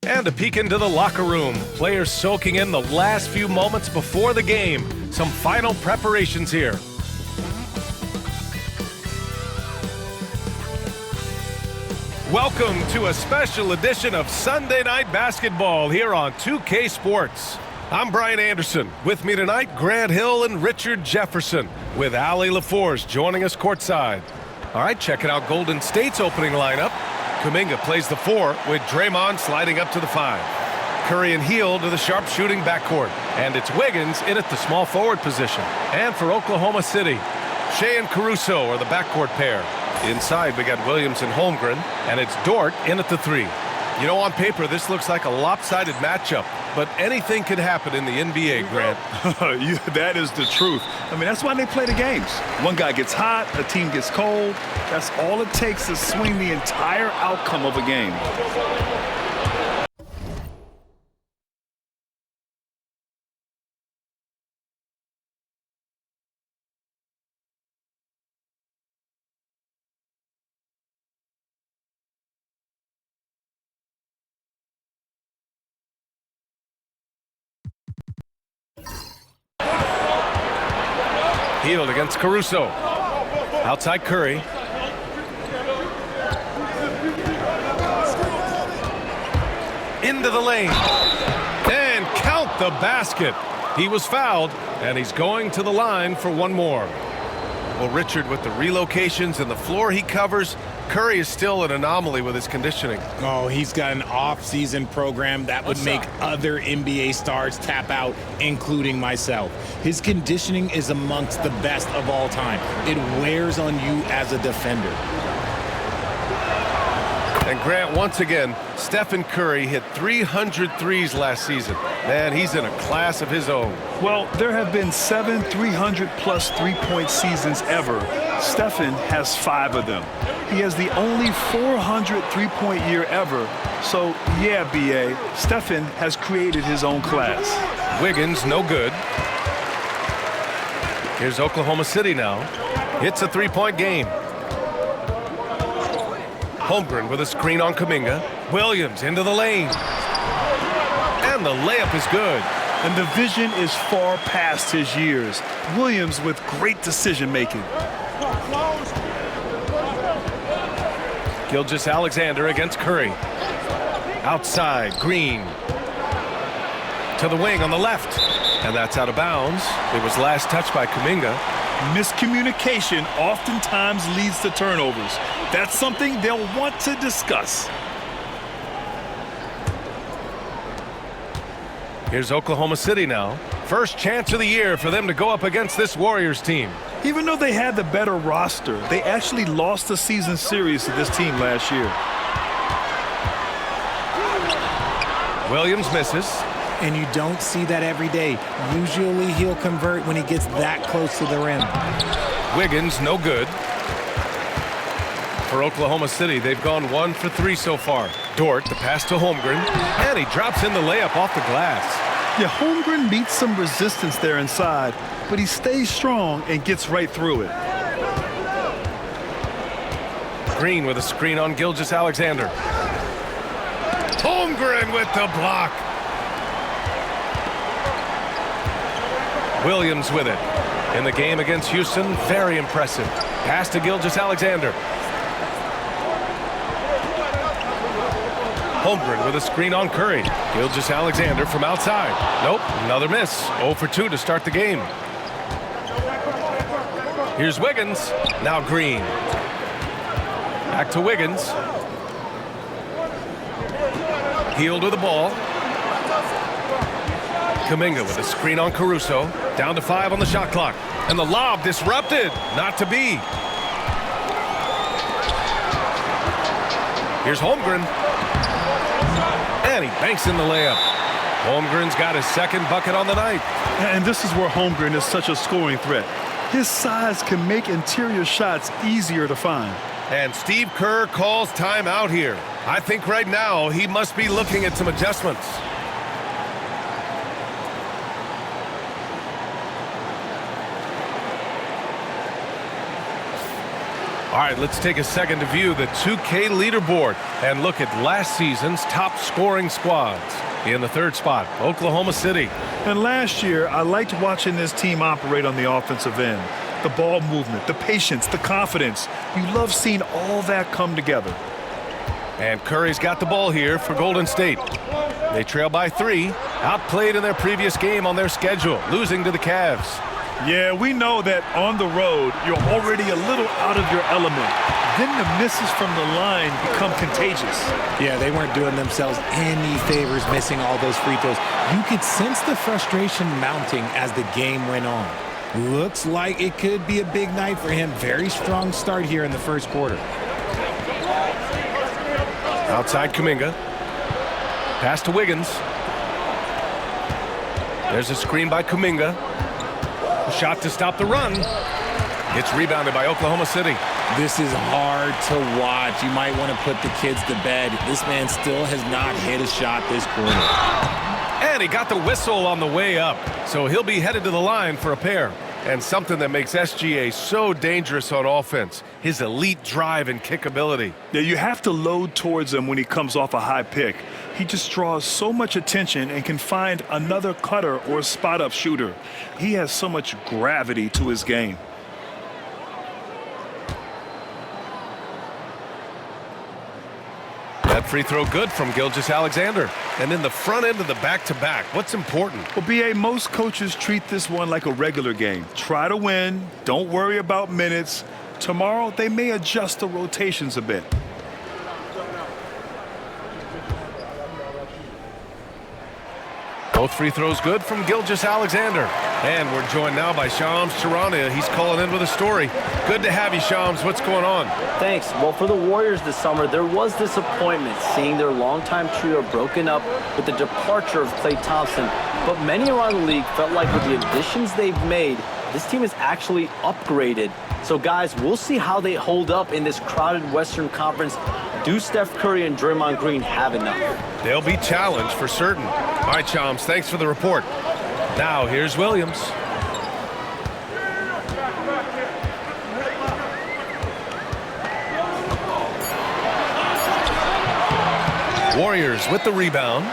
And a peek into the locker room. Players soaking in the last few moments before the game. Some final preparations here. Welcome to a special edition of Sunday Night Basketball here on 2K Sports. I'm Brian Anderson. With me tonight, Grant Hill and Richard Jefferson, with Allie LaForce joining us courtside. All right, checking out Golden State's opening lineup. Kuminga plays the 4 with Draymond sliding up to the 5. Curry and Hield to the sharpshooting backcourt. And it's Wiggins in at the small forward position. And for Oklahoma City, Shea and Caruso are the backcourt pair. Inside, we got Williams and Holmgren, and it's Dort in at the 3. You know, on paper, this looks like a lopsided matchup, but anything could happen in the NBA, Grant. That is the truth. I mean, that's why they play the games. One guy gets hot, a team gets cold. That's all it takes to swing the entire outcome of a game. Hield against Caruso. Outside Curry. Into the lane. And count the basket. He was fouled, and he's going to the line for one more. Well, Richard, with the relocations and the floor he covers, Curry is still an anomaly with his conditioning. Oh, he's got an off-season program that would make other NBA stars tap out, including myself. His conditioning is amongst the best of all time. It wears on you as a defender. And Grant, once again, Stephen Curry hit 300 threes last season. Man, he's in a class of his own. Well, there have been 7 300-plus three-point seasons ever. Stephen has 5 of them. He has the only 400 three-point year ever. So, yeah, B.A., Stephen has created his own class. Wiggins, no good. Here's Oklahoma City now. It's a three-point game. Holmgren with a screen on Kuminga. Williams into the lane. And the layup is good. And the vision is far past his years. Williams with great decision-making. Gilgeous-Alexander against Curry. Outside, Green. To the wing on the left. And that's out of bounds. It was last touched by Kuminga. Miscommunication oftentimes leads to turnovers. That's something they'll want to discuss. Here's Oklahoma City now. First chance of the year for them to go up against this Warriors team. Even though they had the better roster, they actually lost the season series to this team last year. Williams misses. And you don't see that every day. Usually he'll convert when he gets that close to the rim. Wiggins, no good. For Oklahoma City, they've gone 1 for 3 so far. Dort, the pass to Holmgren, and he drops in the layup off the glass. Yeah, Holmgren meets some resistance there inside, but he stays strong and gets right through it. Green with a screen on Gilgeous-Alexander. Holmgren with the block. Williams with it. In the game against Houston, very impressive. Pass to Gilgeous-Alexander. Holmgren with a screen on Curry. Gilgeous-Alexander from outside. Nope, another miss. 0 for 2 to start the game. Here's Wiggins. Now Green. Back to Wiggins. Hield with the ball. Kuminga with a screen on Caruso. Down to 5 on the shot clock. And the lob disrupted. Not to be. Here's Holmgren. And he banks in the layup. Holmgren's got his second bucket on the night. And this is where Holmgren is such a scoring threat. His size can make interior shots easier to find. And Steve Kerr calls timeout here. I think right now he must be looking at some adjustments. All right, let's take a second to view the 2K leaderboard and look at last season's top scoring squads. In the third spot, Oklahoma City. And last year, I liked watching this team operate on the offensive end. The ball movement, the patience, the confidence. You love seeing all that come together. And Curry's got the ball here for Golden State. They trail by 3, outplayed in their previous game on their schedule, losing to the Cavs. Yeah, we know that on the road, you're already a little out of your element. Then the misses from the line become contagious. Yeah, they weren't doing themselves any favors missing all those free throws. You could sense the frustration mounting as the game went on. Looks like it could be a big night for him. Very strong start here in the first quarter. Outside Kuminga. Pass to Wiggins. There's a screen by Kuminga. Shot to stop the run. It's rebounded by Oklahoma City. This is hard to watch. You might want to put the kids to bed. This man still has not hit a shot this quarter. And he got the whistle on the way up. So he'll be headed to the line for a pair. And something that makes SGA so dangerous on offense, his elite drive and kick ability. Yeah, you have to load towards him when he comes off a high pick. He just draws so much attention and can find another cutter or spot-up shooter. He has so much gravity to his game. That free throw good from Gilgeous-Alexander. And in the front end of the back-to-back, what's important? Well, B.A., most coaches treat this one like a regular game. Try to win. Don't worry about minutes. Tomorrow, they may adjust the rotations a bit. Both free throws good from Gilgeous-Alexander. And we're joined now by Shams Charania. He's calling in with a story. Good to have you, Shams. What's going on? Thanks. Well, for the Warriors this summer, there was disappointment seeing their longtime trio broken up with the departure of Klay Thompson. But many around the league felt like with the additions they've made, this team is actually upgraded. So, guys, we'll see how they hold up in this crowded Western Conference. Do Steph Curry and Draymond Green have enough? They'll be challenged for certain. All right, Shams, thanks for the report. Now, here's Williams. Warriors with the rebound.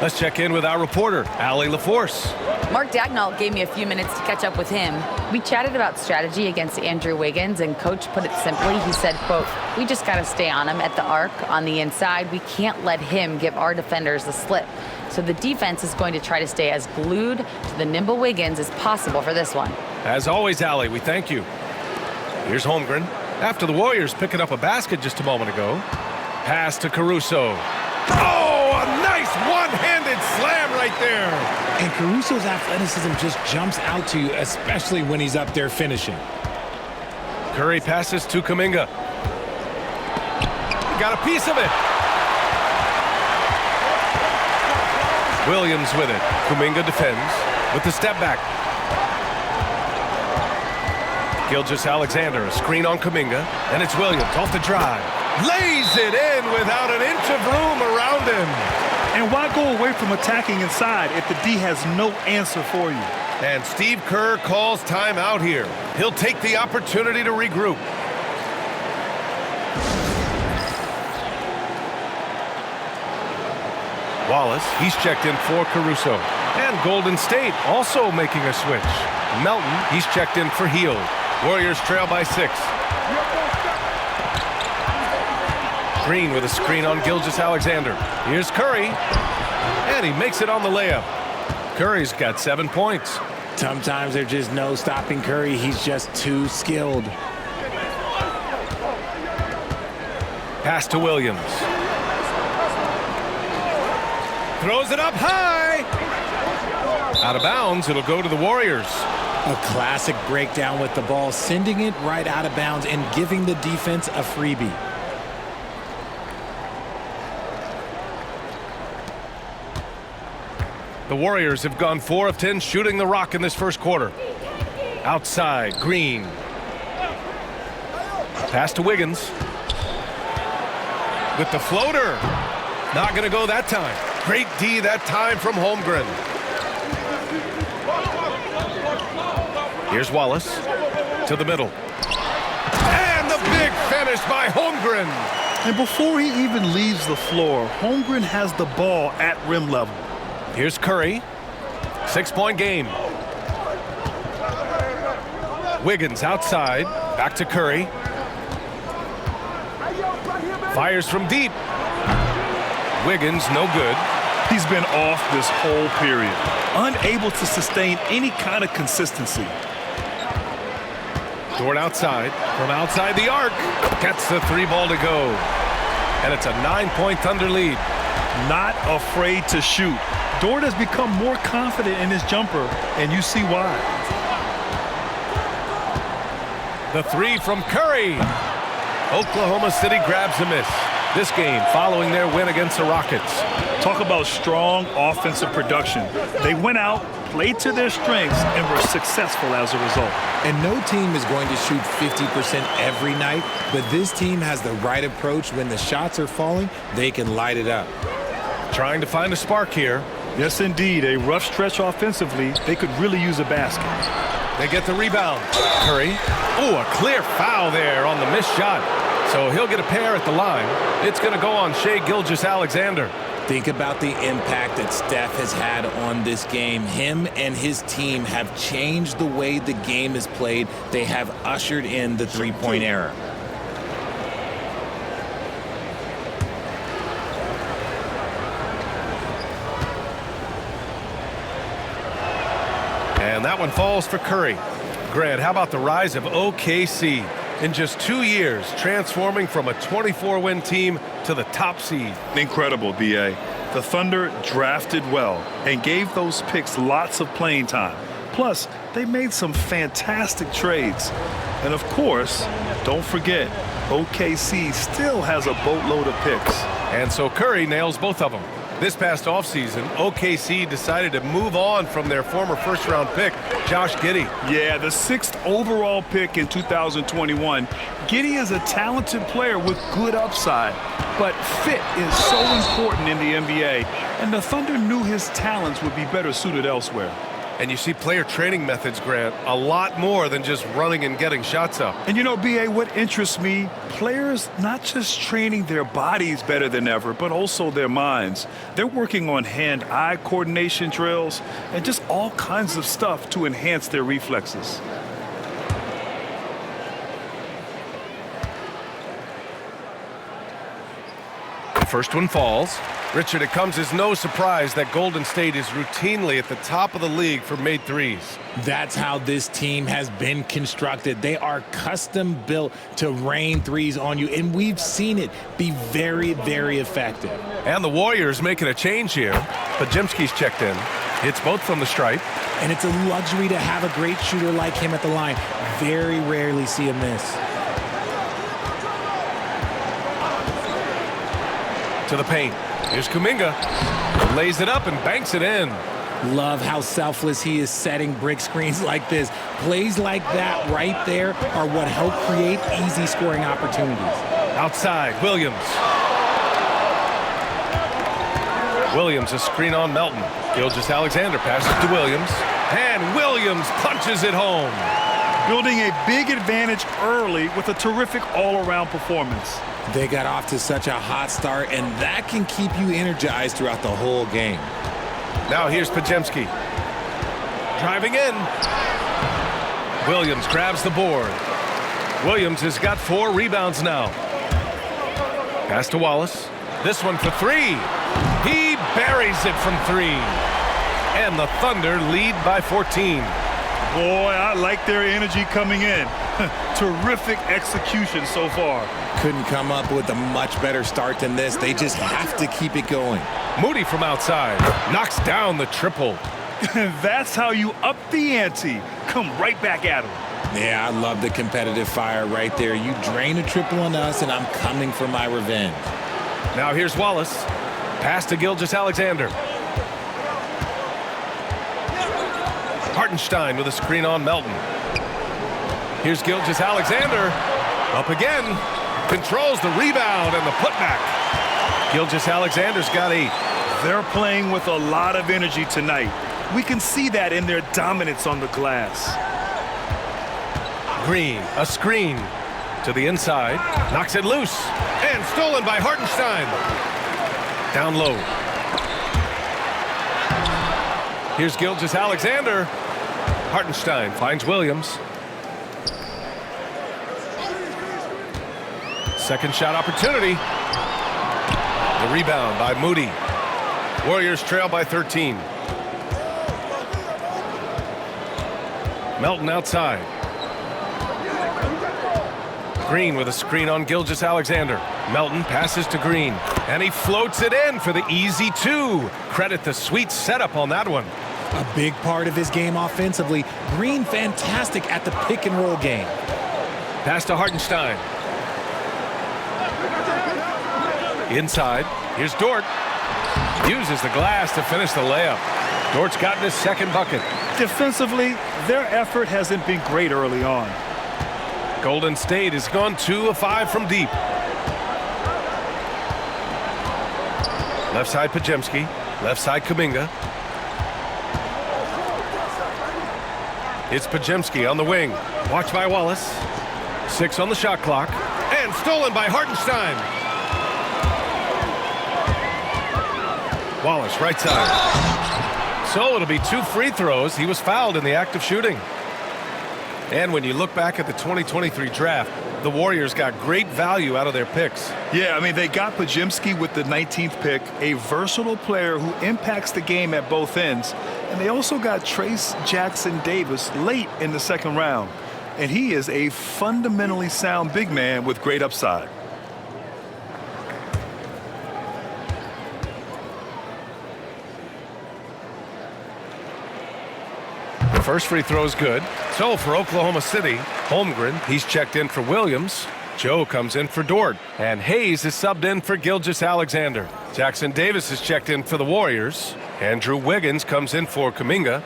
Let's check in with our reporter, Allie LaForce. Mark Dagnall gave me a few minutes to catch up with him. We chatted about strategy against Andrew Wiggins, and Coach put it simply. He said, quote, "We just got to stay on him at the arc on the inside. We can't let him give our defenders the slip." So the defense is going to try to stay as glued to the nimble Wiggins as possible for this one. As always, Allie, we thank you. Here's Holmgren. After the Warriors picking up a basket just a moment ago. Pass to Caruso. Oh, a nice one-handed slam right there. And Caruso's athleticism just jumps out to you, especially when he's up there finishing. Curry passes to Kuminga. Got a piece of it. Williams with it. Kuminga defends with the step back. Gilgeous-Alexander, a screen on Kuminga, and it's Williams off the drive. Lays it in without an inch of room around him. And why go away from attacking inside if the D has no answer for you? And Steve Kerr calls timeout here. He'll take the opportunity to regroup. Wallace, he's checked in for Caruso. And Golden State also making a switch. Melton, he's checked in for Hield. Warriors trail by 6. Green with a screen on Gilgeous-Alexander. Here's Curry. And he makes it on the layup. Curry's got 7 points. Sometimes there's just no stopping Curry. He's just too skilled. Pass to Williams. Throws it up high. Out of bounds, it'll go to the Warriors. A classic breakdown with the ball, sending it right out of bounds and giving the defense a freebie. The Warriors have gone 4 of 10 shooting the rock in this first quarter. Outside, Green. Pass to Wiggins. With the floater. Not going to go that time. Great D that time from Holmgren. Here's Wallace to the middle. finished by Holmgren. And before he even leaves the floor, Holmgren has the ball at rim level. Here's Curry. 6-point game. Wiggins outside. Back to Curry. Fires from deep. Wiggins, no good. He's been off this whole period, unable to sustain any kind of consistency. Dort outside. From outside the arc. Gets the 3-ball to go. And it's a 9-point Thunder lead. Not afraid to shoot. Dort has become more confident in his jumper, and you see why. The 3 from Curry. Oklahoma City grabs a miss. This game following their win against the Rockets. Talk about strong offensive production. They went out, played to their strengths, and were successful as a result. And no team is going to shoot 50% every night, but this team has the right approach. When the shots are falling, they can light it up. Trying to find a spark here. Yes, indeed. A rough stretch offensively. They could really use a basket. They get the rebound. Curry. Oh, a clear foul there on the missed shot. So he'll get a pair at the line. It's going to go on Shai Gilgeous-Alexander. Think about the impact that Steph has had on this game. Him and his team have changed the way the game is played. They have ushered in the three-point era. And that one falls for Curry. Grant, how about the rise of OKC? In just 2 years, transforming from a 24-win team to the top seed. Incredible, B.A. The Thunder drafted well and gave those picks lots of playing time. Plus, they made some fantastic trades. And of course, don't forget, OKC still has a boatload of picks. And so Curry nails both of them. This past offseason, OKC decided to move on from their former first-round pick, Josh Giddey. Yeah, the 6th overall pick in 2021. Giddey is a talented player with good upside, but fit is so important in the NBA, and the Thunder knew his talents would be better suited elsewhere. And you see player training methods, Grant, a lot more than just running and getting shots up. And you know, B.A., what interests me, players not just training their bodies better than ever, but also their minds. They're working on hand-eye coordination drills and just all kinds of stuff to enhance their reflexes. The first one falls. Richard, it comes as no surprise that Golden State is routinely at the top of the league for made threes. That's how this team has been constructed. They are custom built to rain threes on you, and we've seen it be very, very effective. And the Warriors making a change here. Podziemski's checked in. Hits both from the stripe. And it's a luxury to have a great shooter like him at the line. Very rarely see a miss. To the paint. Here's Kuminga. Lays it up and banks it in. Love how selfless he is setting brick screens like this. Plays like that right there are what help create easy scoring opportunities. Outside, Williams. Williams, a screen on Melton. Gilgeous-Alexander passes to Williams. And Williams punches it home. Building a big advantage early with a terrific all-around performance. They got off to such a hot start, and that can keep you energized throughout the whole game. Now here's Podziemski. Driving in. Williams grabs the board. Williams has got 4 rebounds now. Pass to Wallace. This one for 3. He buries it from 3. And the Thunder lead by 14. Boy, I like their energy coming in. Terrific execution so far. Couldn't come up with a much better start than this. They just have to keep it going. Moody from outside knocks down the triple. That's how you up the ante. Come right back at him. Yeah, I love the competitive fire right there. You drain a triple on us, and I'm coming for my revenge. Now here's Wallace. Pass to Gilgeous-Alexander. Hartenstein with a screen on Melton. Here's Gilgeous-Alexander. Up again. Controls the rebound and the putback. Gilgeous-Alexander's got 8. They're playing with a lot of energy tonight. We can see that in their dominance on the glass. Green, a screen to the inside, knocks it loose, and stolen by Hartenstein. Down low. Here's Gilgeous-Alexander. Hartenstein finds Williams. Second shot opportunity. The rebound by Moody. Warriors trail by 13. Melton outside. Green with a screen on Gilgeous-Alexander. Melton passes to Green, and he floats it in for the easy two. Credit the sweet setup on that one. A big part of his game offensively. Green fantastic at the pick and roll game. Pass to Hartenstein. Inside, here's Dort. Uses the glass to finish the layup. Dort's gotten his second bucket. Defensively, their effort hasn't been great early on. Golden State has gone 2 of 5 from deep. Left side Podziemski, left side Kuminga. It's Podziemski on the wing. Watched by Wallace. 6 on the shot clock. And stolen by Hartenstein. Wallace, right side. So it'll be 2 free throws. He was fouled in the act of shooting. And when you look back at the 2023 draft, the Warriors got great value out of their picks. Yeah, I mean, they got Podziemski with the 19th pick, a versatile player who impacts the game at both ends. And they also got Trayce Jackson-Davis late in the second round. And he is a fundamentally sound big man with great upside. The first free throw is good. So for Oklahoma City, Holmgren, he's checked in for Williams. Joe comes in for Dort. And Hayes is subbed in for Gilgeous-Alexander. Jackson-Davis is checked in for the Warriors. Andrew Wiggins comes in for Kuminga.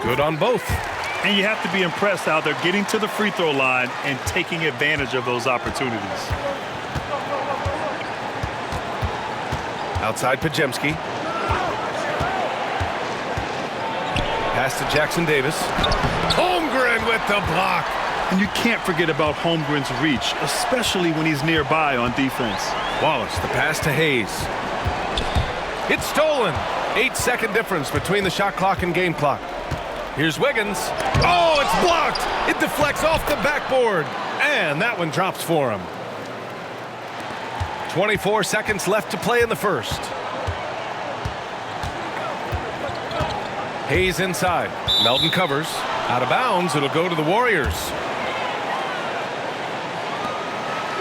Good on both. And you have to be impressed how they're getting to the free throw line and taking advantage of those opportunities. Outside Podziemski. Pass to Jackson-Davis. Holmgren with the block. And you can't forget about Holmgren's reach, especially when he's nearby on defense. Wallace, the pass to Hayes. It's stolen. 8-second difference between the shot clock and game clock. Here's Wiggins. Oh, it's blocked. It deflects off the backboard. And that one drops for him. 24 seconds left to play in the first. Hayes inside. Melton covers. Out of bounds. It'll go to the Warriors.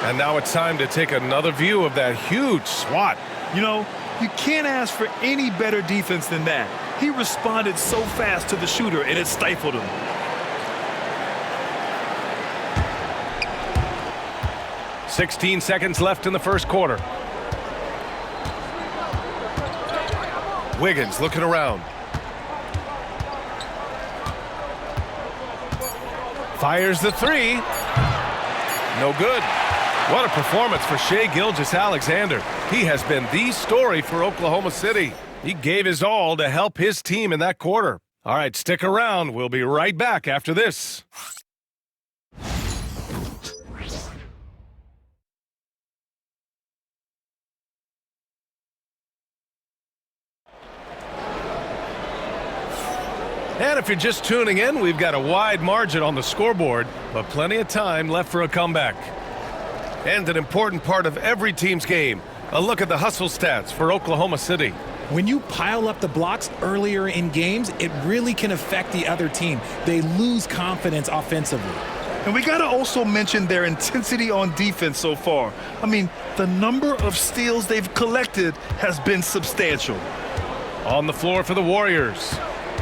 And now it's time to take another view of that huge swat. You know, you can't ask for any better defense than that. He responded so fast to the shooter, and it stifled him. "16 seconds left in the first quarter. Wiggins looking around. Fires the three. No good. What a performance for Shai Gilgeous-Alexander. He has been the story for Oklahoma City. He gave his all to help his team in that quarter. All right, stick around. We'll be right back after this. And if you're just tuning in, we've got a wide margin on the scoreboard, but plenty of time left for a comeback. And an important part of every team's game, a look at the hustle stats for Oklahoma City. When you pile up the blocks earlier in games, it really can affect the other team. They lose confidence offensively. And we got to also mention their intensity on defense so far. I mean, the number of steals they've collected has been substantial. On the floor for the Warriors,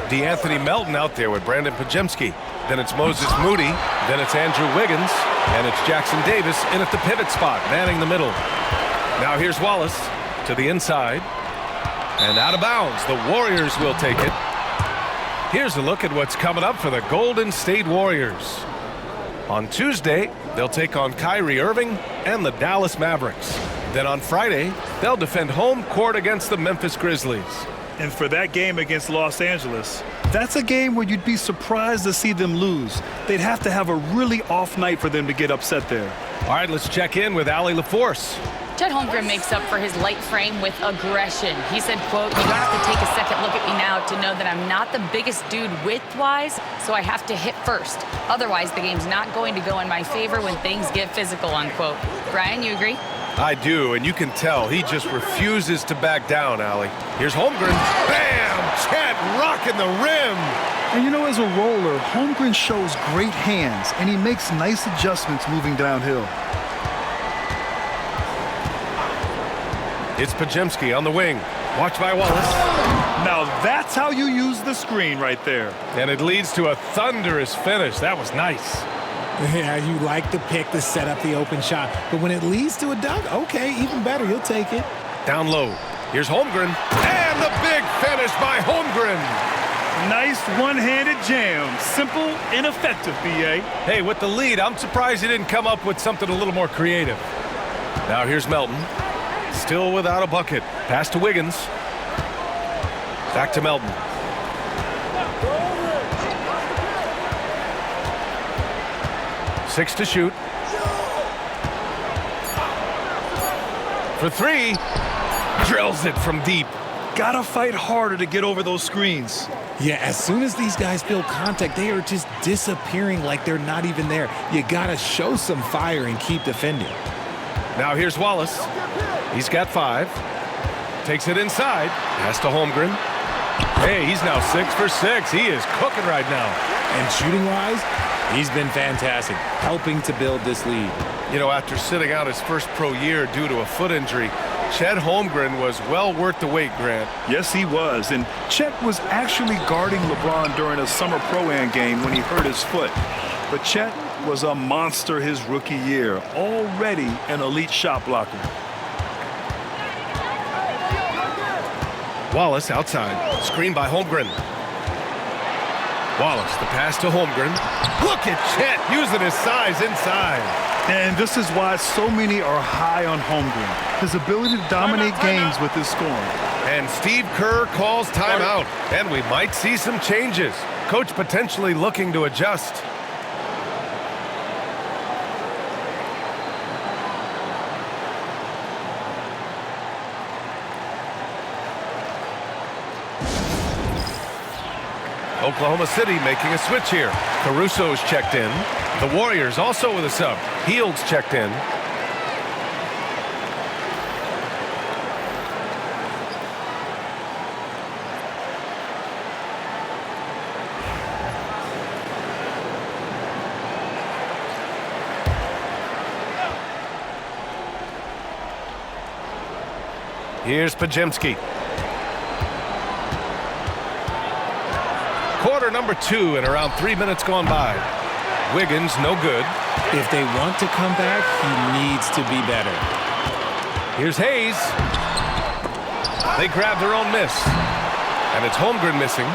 DeAnthony Melton out there with Brandon Podziemski. Then it's Moses Moody. Then it's Andrew Wiggins. And it's Jackson-Davis in at the pivot spot, manning the middle. Now here's Wallace to the inside. And out of bounds. The Warriors will take it. Here's a look at what's coming up for the Golden State Warriors. On Tuesday, they'll take on Kyrie Irving and the Dallas Mavericks. Then on Friday, they'll defend home court against the Memphis Grizzlies. And for that game against Los Angeles, that's a game where you'd be surprised to see them lose. They'd have to have a really off night for them to get upset there. All right, let's check in with Allie LaForce. Chet Holmgren makes up for his light frame with aggression. He said, quote, "You have to take a second look at me now to know that I'm not the biggest dude width-wise, so I have to hit first. Otherwise, the game's not going to go in my favor when things get physical," unquote. Brian, you agree? I do, and you can tell he just refuses to back down, Allie. Here's Holmgren. Bam! Chet rocking the rim. And you know, as a roller, Holmgren shows great hands, and he makes nice adjustments moving downhill. It's Podziemski on the wing. Watch by Wallace. Now that's how you use the screen right there. And it leads to a thunderous finish. That was nice. Yeah, you like the pick to set up the open shot. But when it leads to a dunk, okay, even better. You'll take it. Down low. Here's Holmgren. And the big finish by Holmgren. Nice one-handed jam. Simple and effective, B.A. Hey, with the lead, I'm surprised he didn't come up with something a little more creative. Now here's Melton. Still without a bucket. Pass to Wiggins. Back to Melton. Six to shoot. For three. Drills it from deep. Gotta fight harder to get over those screens. Yeah, as soon as these guys feel contact, they are just disappearing like they're not even there. You gotta show some fire and keep defending. Now here's Wallace. He's got 5. Takes it inside. Pass to Holmgren. Hey, he's now 6 for 6. He is cooking right now. And shooting-wise, he's been fantastic, helping to build this lead. You know, after sitting out his first pro year due to a foot injury, Chet Holmgren was well worth the wait, Grant. Yes, he was. And Chet was actually guarding LeBron during a summer Pro-Am game when he hurt his foot. But Chet was a monster his rookie year, already an elite shot blocker. Wallace outside. Screen by Holmgren. Wallace, the pass to Holmgren. Look at Chet using his size inside. And this is why so many are high on Holmgren. His ability to dominate games with his scoring. And Steve Kerr calls timeout. And we might see some changes. Coach potentially looking to adjust. Oklahoma City making a switch here. Caruso's checked in. The Warriors also with a sub. Heald's checked in. Here's Podziemski. Quarter number 2 and around 3 minutes gone by. Wiggins no good. If they want to come back, he needs to be better. Here's Hayes. They grab their own miss. And it's Holmgren missing.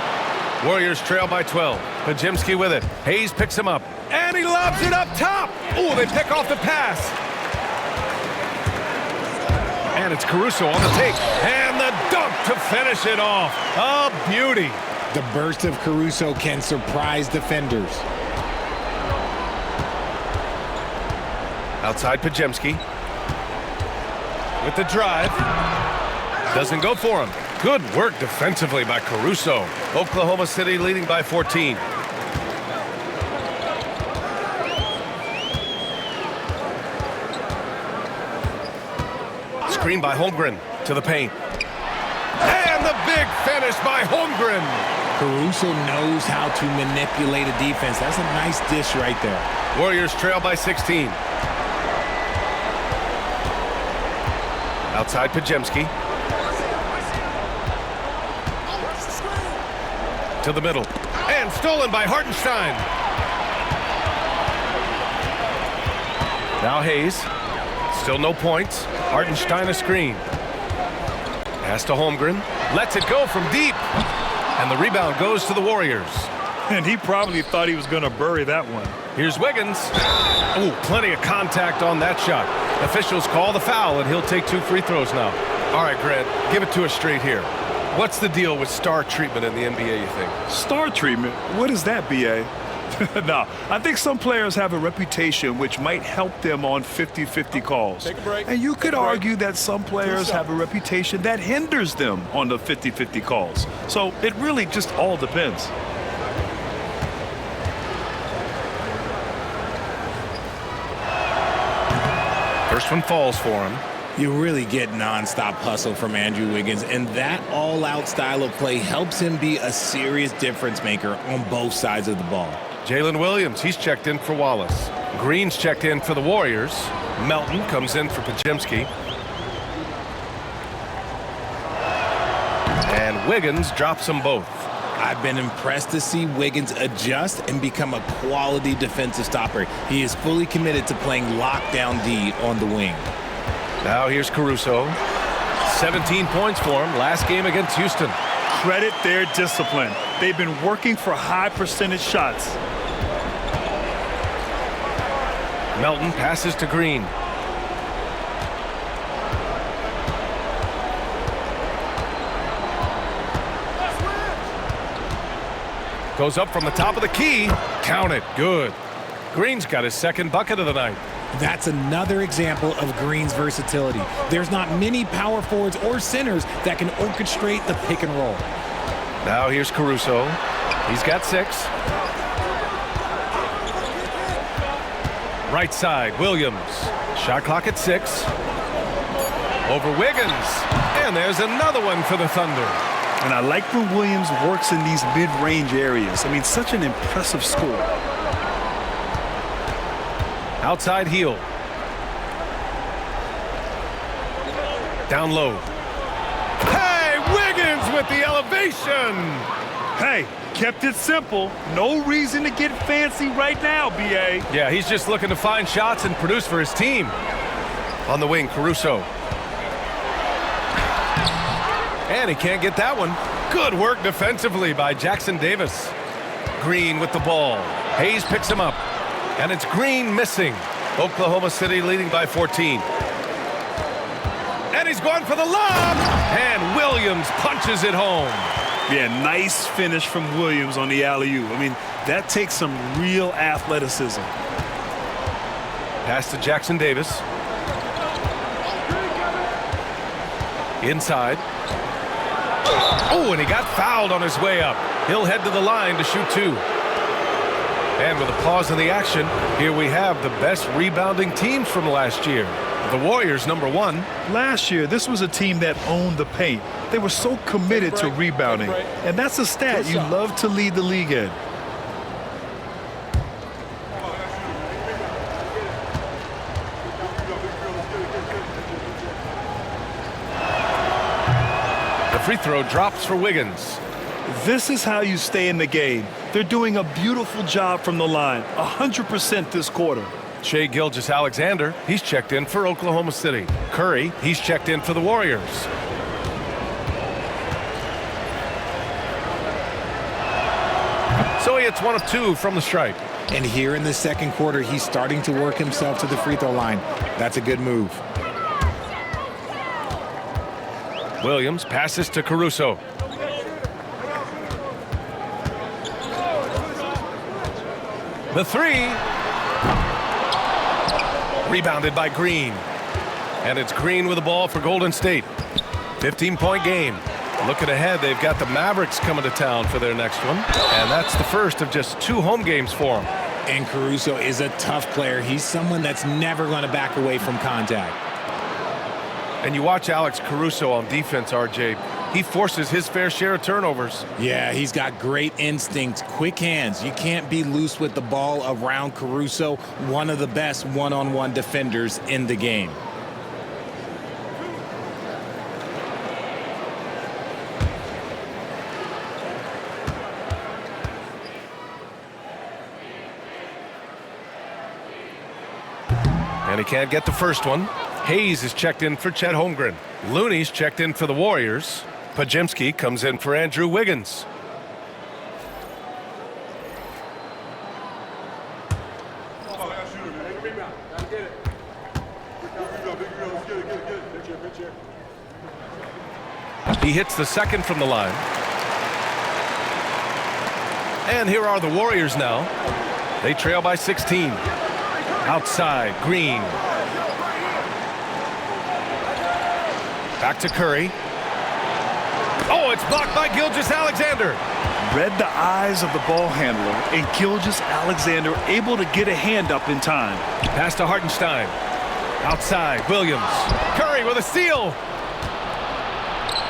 Warriors trail by 12. Podziemski with it. Hayes picks him up. And he lobs it up top. Oh, they pick off the pass. And it's Caruso on the take. And the dunk to finish it off. A beauty. The burst of Caruso can surprise defenders. Outside Podziemski. With the drive. Doesn't go for him. Good work defensively by Caruso. Oklahoma City leading by 14. Screen by Holmgren to the paint. And the big finish by Holmgren. Caruso knows how to manipulate a defense. That's a nice dish right there. Warriors trail by 16. Outside Podziemski. To the middle. And stolen by Hartenstein. Now Hayes. Still no points. Hartenstein a screen. Pass to Holmgren. Lets it go from deep. And the rebound goes to the Warriors. And he probably thought he was going to bury that one. Here's Wiggins. Oh, plenty of contact on that shot. Officials call the foul, and he'll take 2 free throws now. All right, Grant, give it to us straight here. What's the deal with star treatment in the NBA, you think? Star treatment? What is that, B.A.? No, I think some players have a reputation which might help them on 50-50 calls. Take a break. And you could argue that some players have a reputation that hinders them on the 50-50 calls. So it really just all depends. First one falls for him. You really get nonstop hustle from Andrew Wiggins, and that all-out style of play helps him be a serious difference maker on both sides of the ball. Jalen Williams, he's checked in for Wallace. Green's checked in for the Warriors. Melton comes in for Podziemski. And Wiggins drops them both. I've been impressed to see Wiggins adjust and become a quality defensive stopper. He is fully committed to playing lockdown D on the wing. Now here's Caruso. 17 points for him last game against Houston. Credit their discipline. They've been working for high percentage shots. Melton passes to Green. Goes up from the top of the key. Count it. Good. Green's got his second bucket of the night. That's another example of Green's versatility. There's not many power forwards or centers that can orchestrate the pick and roll. Now here's Caruso. He's got 6. Right side, Williams. Shot clock at 6. Over Wiggins. And there's another one for the Thunder. And I like when Williams works in these mid-range areas. I mean, such an impressive score. Outside heel. Down low. Hey, Wiggins with the elevation. Hey, kept it simple. No reason to get fancy right now, B.A. Yeah, he's just looking to find shots and produce for his team. On the wing, Caruso. And he can't get that one. Good work defensively by Jackson Davis. Green with the ball. Hayes picks him up. And it's Green missing. Oklahoma City leading by 14. And he's going for the lob. And Williams punches it home. Yeah, nice finish from Williams on the alley-oop. I mean, that takes some real athleticism. Pass to Jackson Davis. Inside. Oh, and he got fouled on his way up. He'll head to the line to shoot 2. And with a pause in the action, here we have the best rebounding teams from last year. The Warriors, number 1. Last year, this was a team that owned the paint. They were so committed to rebounding. And that's a stat you love to lead the league in. The free throw drops for Wiggins. This is how you stay in the game. They're doing a beautiful job from the line, 100% this quarter. Shai Gilgeous-Alexander, he's checked in for Oklahoma City. Curry, he's checked in for the Warriors. So he hits 1 of 2 from the stripe. And here in the second quarter, he's starting to work himself to the free throw line. That's a good move. Williams passes to Caruso. The 3. Rebounded by Green. And it's Green with the ball for Golden State. 15-point game. Looking ahead, they've got the Mavericks coming to town for their next one. And that's the first of just 2 home games for them. And Caruso is a tough player. He's someone that's never going to back away from contact. And you watch Alex Caruso on defense, RJ. He forces his fair share of turnovers. Yeah, he's got great instincts, quick hands. You can't be loose with the ball around Caruso, one of the best one-on-one defenders in the game. And he can't get the first one. Hayes is checked in for Chet Holmgren. Looney's checked in for the Warriors. Podziemski comes in for Andrew Wiggins. He hits the second from the line. And here are the Warriors now. They trail by 16. Outside, Green. Back to Curry. Oh, it's blocked by Gilgeous-Alexander. Read the eyes of the ball handler, and Gilgeous-Alexander able to get a hand up in time. Pass to Hartenstein. Outside, Williams. Curry with a steal.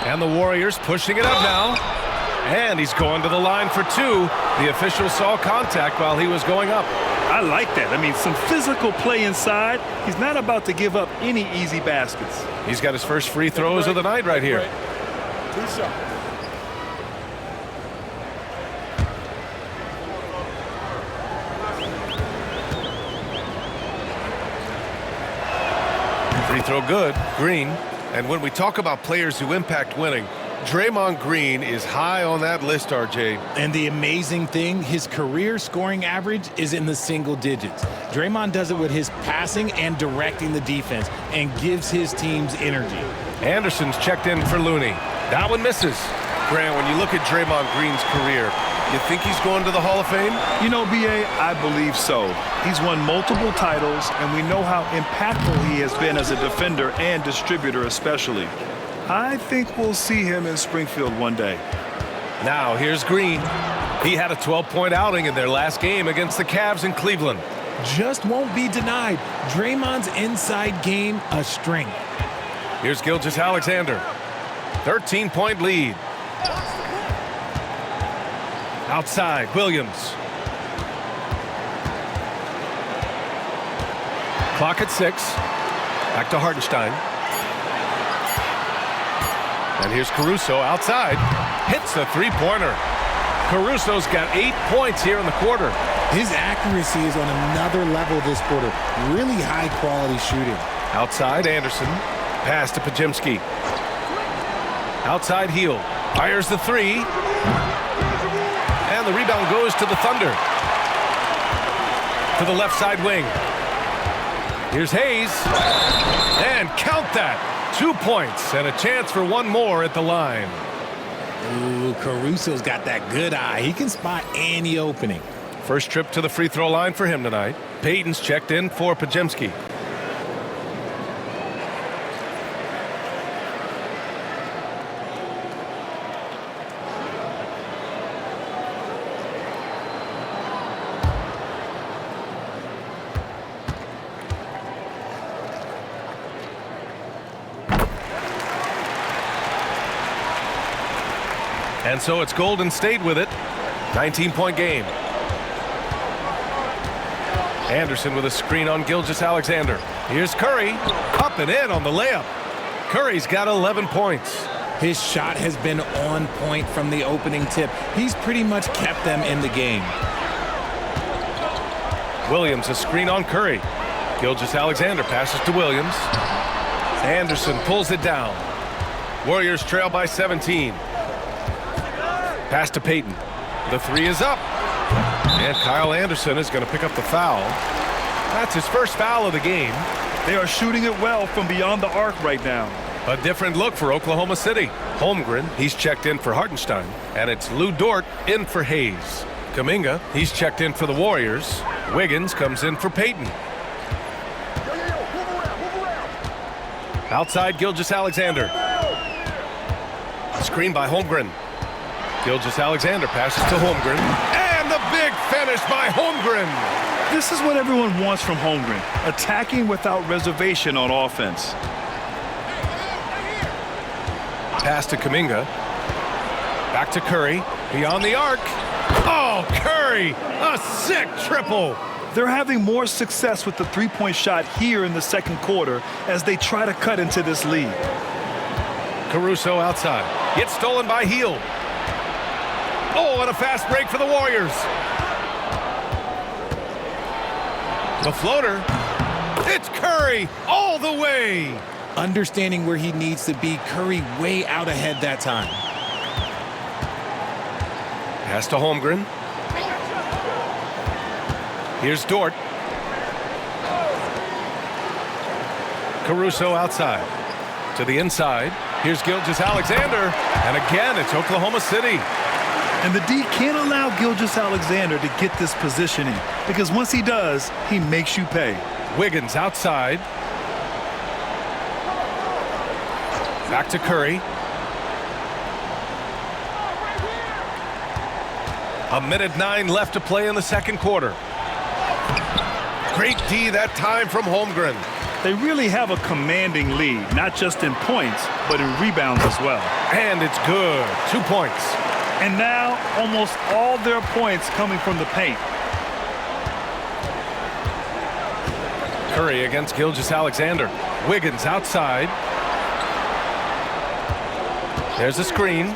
And the Warriors pushing it up now. And he's going to the line for two. The official saw contact while he was going up. I like that. I mean, some physical play inside. He's not about to give up any easy baskets. He's got his first free throws of the night right here. Free throw good. Green. And when we talk about players who impact winning, Draymond Green is high on that list, RJ. And the amazing thing, his career scoring average is in the single digits. Draymond does it with his passing and directing the defense and gives his teams energy. Anderson's checked in for Looney. That one misses. Grant, when you look at Draymond Green's career, you think he's going to the Hall of Fame? You know, B.A., I believe so. He's won multiple titles, and we know how impactful he has been as a defender and distributor especially. I think we'll see him in Springfield one day. Now, here's Green. He had a 12-point outing in their last game against the Cavs in Cleveland. Just won't be denied. Draymond's inside game, a strength. Here's Gilgeous-Alexander. 13-point lead. Outside, Williams. Clock at 6. Back to Hartenstein. And here's Caruso outside. Hits a three-pointer. Caruso's got 8 points here in the quarter. His accuracy is on another level this quarter. Really high-quality shooting. Outside, Anderson. Pass to Podziemski. Outside, Hield. Fires the three. And the rebound goes to the Thunder. To the left side wing. Here's Hayes. And count that. 2 points and a chance for one more at the line. Ooh, Caruso's got that good eye. He can spot any opening. First trip to the free throw line for him tonight. Payton's checked in for Podziemski. And so it's Golden State with it. 19-point game. Anderson with a screen on Gilgeous-Alexander. Here's Curry. Up and in on the layup. Curry's got 11 points. His shot has been on point from the opening tip. He's pretty much kept them in the game. Williams a screen on Curry. Gilgeous-Alexander passes to Williams. Anderson pulls it down. Warriors trail by 17. Pass to Payton. The three is up. And Kyle Anderson is going to pick up the foul. That's his first foul of the game. They are shooting it well from beyond the arc right now. A different look for Oklahoma City. Holmgren, he's checked in for Hartenstein. And it's Lou Dort in for Hayes. Kuminga, he's checked in for the Warriors. Wiggins comes in for Payton. Outside, Gilgeous-Alexander. Screen by Holmgren. Gilgeous-Alexander passes to Holmgren. And the big finish by Holmgren. This is what everyone wants from Holmgren. Attacking without reservation on offense. Pass to Kuminga. Back to Curry. Beyond the arc. Oh, Curry! A sick triple. They're having more success with the three-point shot here in the second quarter as they try to cut into this lead. Caruso outside. Gets stolen by Hield. Oh, and a fast break for the Warriors. The floater. It's Curry all the way. Understanding where he needs to be, Curry way out ahead that time. Pass to Holmgren. Here's Dort. Caruso outside. To the inside. Here's Gilgeous-Alexander, and again, it's Oklahoma City. And the D can't allow Gilgeous-Alexander to get this positioning, because once he does, he makes you pay. Wiggins outside. Back to Curry. A minute 9 left to play in the second quarter. Great D that time from Holmgren. They really have a commanding lead, not just in points, but in rebounds as well. And it's good. 2 points. And now, almost all their points coming from the paint. Curry against Gilgeous-Alexander. Wiggins outside. There's a screen.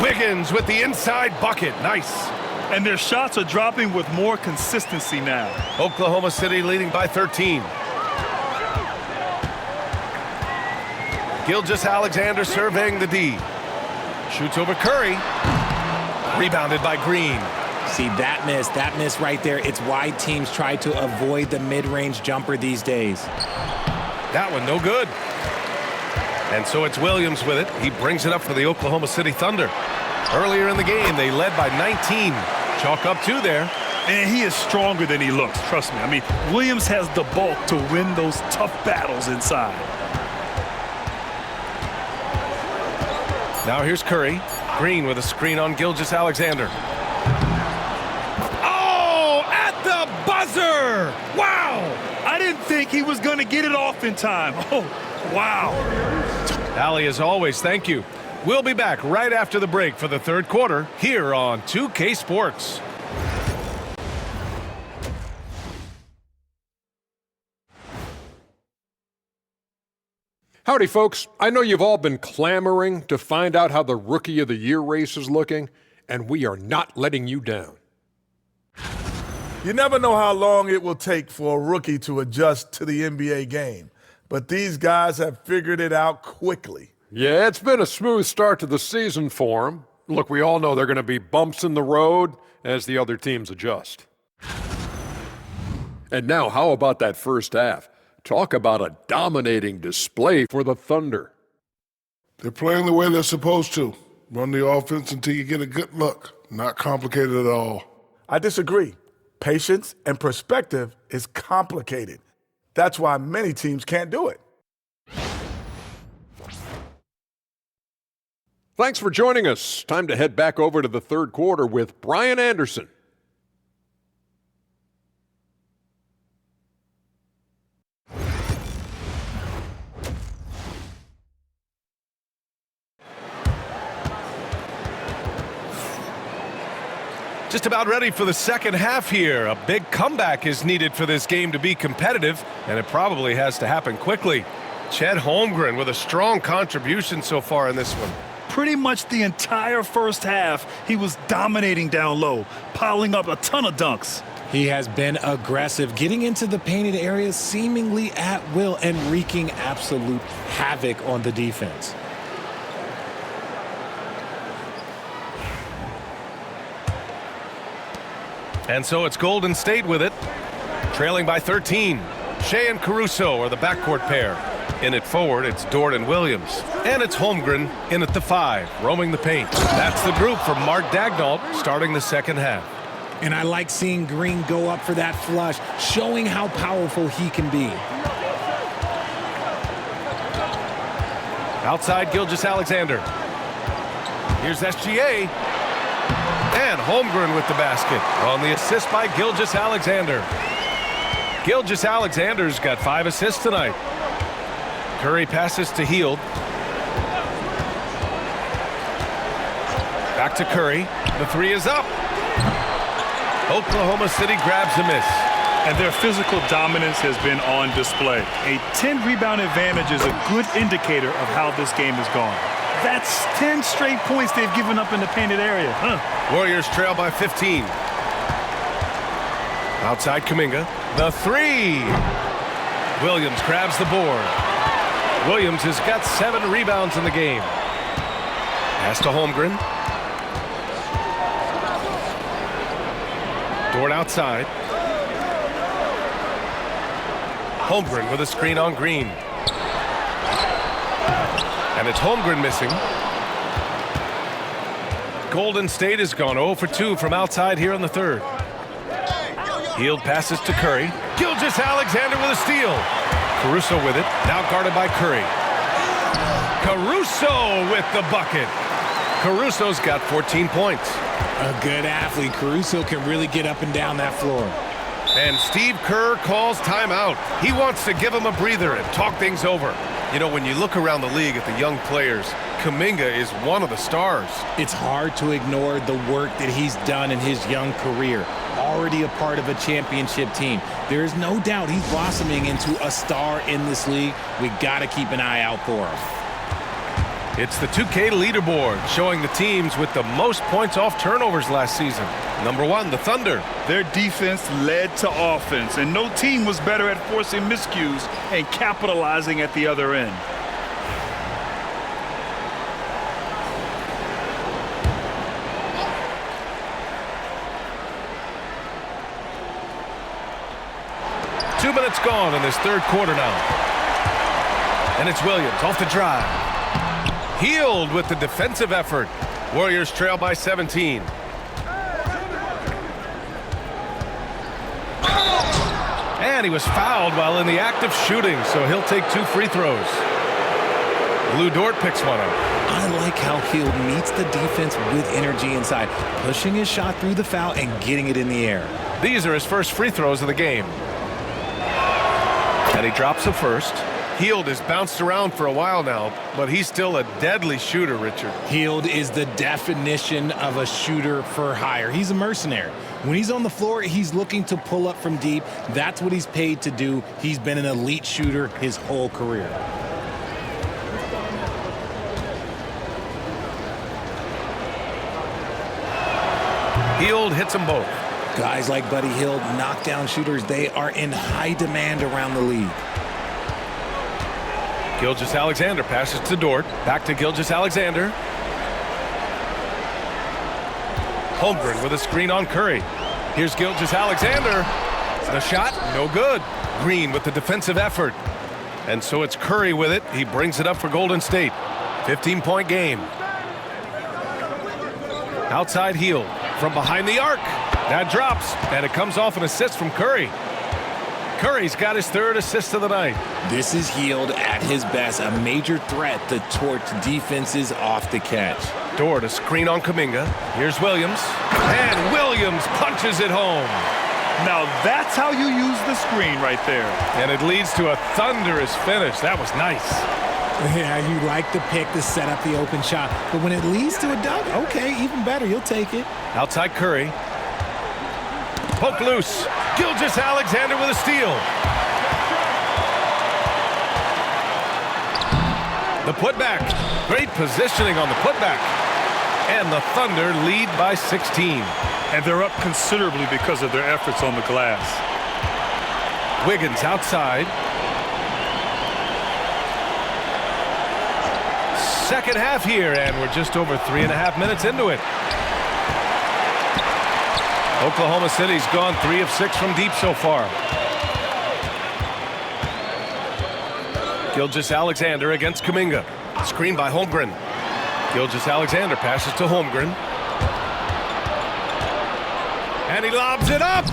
Wiggins with the inside bucket. Nice. And their shots are dropping with more consistency now. Oklahoma City leading by 13. Gilgeous-Alexander surveying the D. Shoots over Curry. Rebounded by Green. See, that miss right there. It's why teams try to avoid the mid-range jumper these days. That one no good. And so it's Williams with it. He brings it up for the Oklahoma City Thunder. Earlier in the game, they led by 19. Chalk up 2 there. And he is stronger than he looks, trust me. I mean, Williams has the bulk to win those tough battles inside. Now here's Curry. Green with a screen on Gilgeous-Alexander. Oh, at the buzzer! Wow! I didn't think he was going to get it off in time. Oh, wow. Allie, as always, thank you. We'll be back right after the break for the third quarter here on 2K Sports. Howdy, folks. I know you've all been clamoring to find out how the Rookie of the Year race is looking, and we are not letting you down. You never know how long it will take for a rookie to adjust to the NBA game, but these guys have figured it out quickly. Yeah, it's been a smooth start to the season for them. Look, we all know there are going to be bumps in the road as the other teams adjust. And now, how about that first half? Talk about a dominating display for the Thunder. They're playing the way they're supposed to. Run the offense until you get a good look. Not complicated at all. I disagree. Patience and perspective is complicated. That's why many teams can't do it. Thanks for joining us. Time to head back over to the third quarter with Brian Anderson. Just about ready for the second half here. A big comeback is needed for this game to be competitive, and it probably has to happen quickly. Chet Holmgren with a strong contribution so far in this one. Pretty much the entire first half, he was dominating down low, piling up a ton of dunks. He has been aggressive, getting into the painted areas seemingly at will and wreaking absolute havoc on the defense. And so it's Golden State with it, trailing by 13. Shea and Caruso are the backcourt pair. In it forward, it's Dort and Williams. And it's Holmgren in at the 5, roaming the paint. That's the group from Mark Daigneault starting the second half. And I like seeing Green go up for that flush, showing how powerful he can be. Outside, Gilgeous-Alexander. Here's SGA. And Holmgren with the basket on the assist by Gilgeous-Alexander. Gilgeous-Alexander's got 5 assists tonight. Curry passes to Hield. Back to Curry. The 3 is up. Oklahoma City grabs a miss. And their physical dominance has been on display. A 10-rebound advantage is a good indicator of how this game has gone. That's 10 straight points they've given up in the painted area. Warriors trail by 15. Outside Kuminga. The 3. Williams grabs the board. Williams has got 7 rebounds in the game. Pass to Holmgren. Dort outside. Holmgren with a screen on Green. And it's Holmgren missing. Golden State has gone 0 for 2 from outside here in the third. Hield passes to Curry. Gilgeous-Alexander with a steal. Caruso with it, now guarded by Curry. Caruso with the bucket. Caruso's got 14 points. A good athlete. Caruso can really get up and down that floor. And Steve Kerr calls timeout. He wants to give him a breather and talk things over. You know, when you look around the league at the young players, Kuminga is one of the stars. It's hard to ignore the work that he's done in his young career. Already a part of a championship team. There is no doubt he's blossoming into a star in this league. We got to keep an eye out for him. It's the 2K leaderboard showing the teams with the most points off turnovers last season. Number 1, the Thunder. Their defense led to offense, and no team was better at forcing miscues and capitalizing at the other end. Two minutes gone in this third quarter now. And it's Williams off the drive. Hield with the defensive effort. Warriors trail by 17. And he was fouled while in the act of shooting, so he'll take 2 free throws. Lou Dort picks one up. I like how Hield meets the defense with energy inside, pushing his shot through the foul and getting it in the air. These are his first free throws of the game. And he drops the first. Hield has bounced around for a while now, but he's still a deadly shooter, Richard. Hield is the definition of a shooter for hire. He's a mercenary. When he's on the floor, he's looking to pull up from deep. That's what he's paid to do. He's been an elite shooter his whole career. Hield hits them both. Guys like Buddy Hield, knockdown shooters, they are in high demand around the league. Gilgeous-Alexander passes to Dort. Back to Gilgeous-Alexander. Holmgren with a screen on Curry. Here's Gilgeous-Alexander. The shot, no good. Green with the defensive effort. And so it's Curry with it. He brings it up for Golden State. 15-point game. Outside Hield from behind the arc. That drops, and it comes off an assist from Curry. Curry's got his third assist of the night. This is Hield at his best, a major threat to torch defenses off the catch. Dort, a screen on Kuminga. Here's Williams. And Williams punches it home. Now that's how you use the screen right there. And it leads to a thunderous finish. That was nice. Yeah, you like the pick to set up the open shot. But when it leads to a dunk, okay, even better, you'll take it. Outside Curry. Poke loose. Gilgeous-Alexander with a steal. The putback. Great positioning on the putback. And the Thunder lead by 16. And they're up considerably because of their efforts on the glass. Wiggins outside. Second half here, and we're just over 3.5 minutes into it. Oklahoma City's gone 3 of 6 from deep so far. Gilgeous-Alexander against Kuminga. Screen by Holmgren. Gilgeous-Alexander passes to Holmgren. And he lobs it up!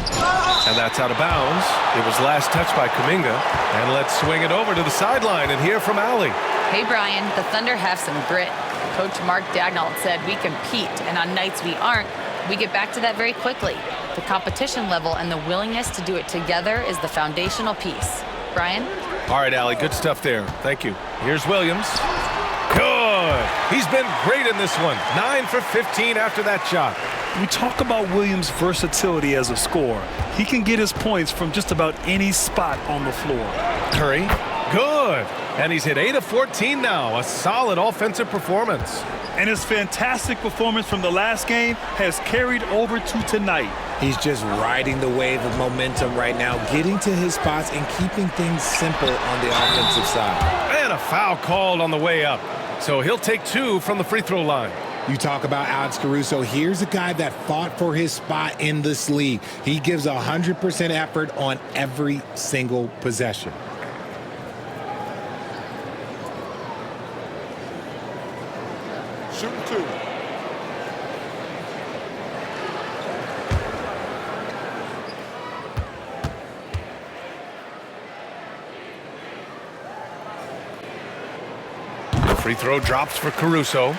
And that's out of bounds. It was last touched by Kuminga. And let's swing it over to the sideline and hear from Allie. Hey, Brian, the Thunder have some grit. Coach Mark Daigneault said we compete, and on nights we aren't, we get back to that very quickly. The competition level and the willingness to do it together is the foundational piece. Brian? All right, Allie, good stuff there. Thank you. Here's Williams. Good. He's been great in this one. 9 for 15 after that shot. We talk about Williams' versatility as a scorer. He can get his points from just about any spot on the floor. Curry. Good. And he's hit 8 of 14 now. A solid offensive performance. And his fantastic performance from the last game has carried over to tonight. He's just riding the wave of momentum right now, getting to his spots and keeping things simple on the offensive side. And a foul called on the way up. So he'll take 2 from the free throw line. You talk about Alex Caruso. Here's a guy that fought for his spot in this league. He gives 100% effort on every single possession. Free throw drops for Caruso.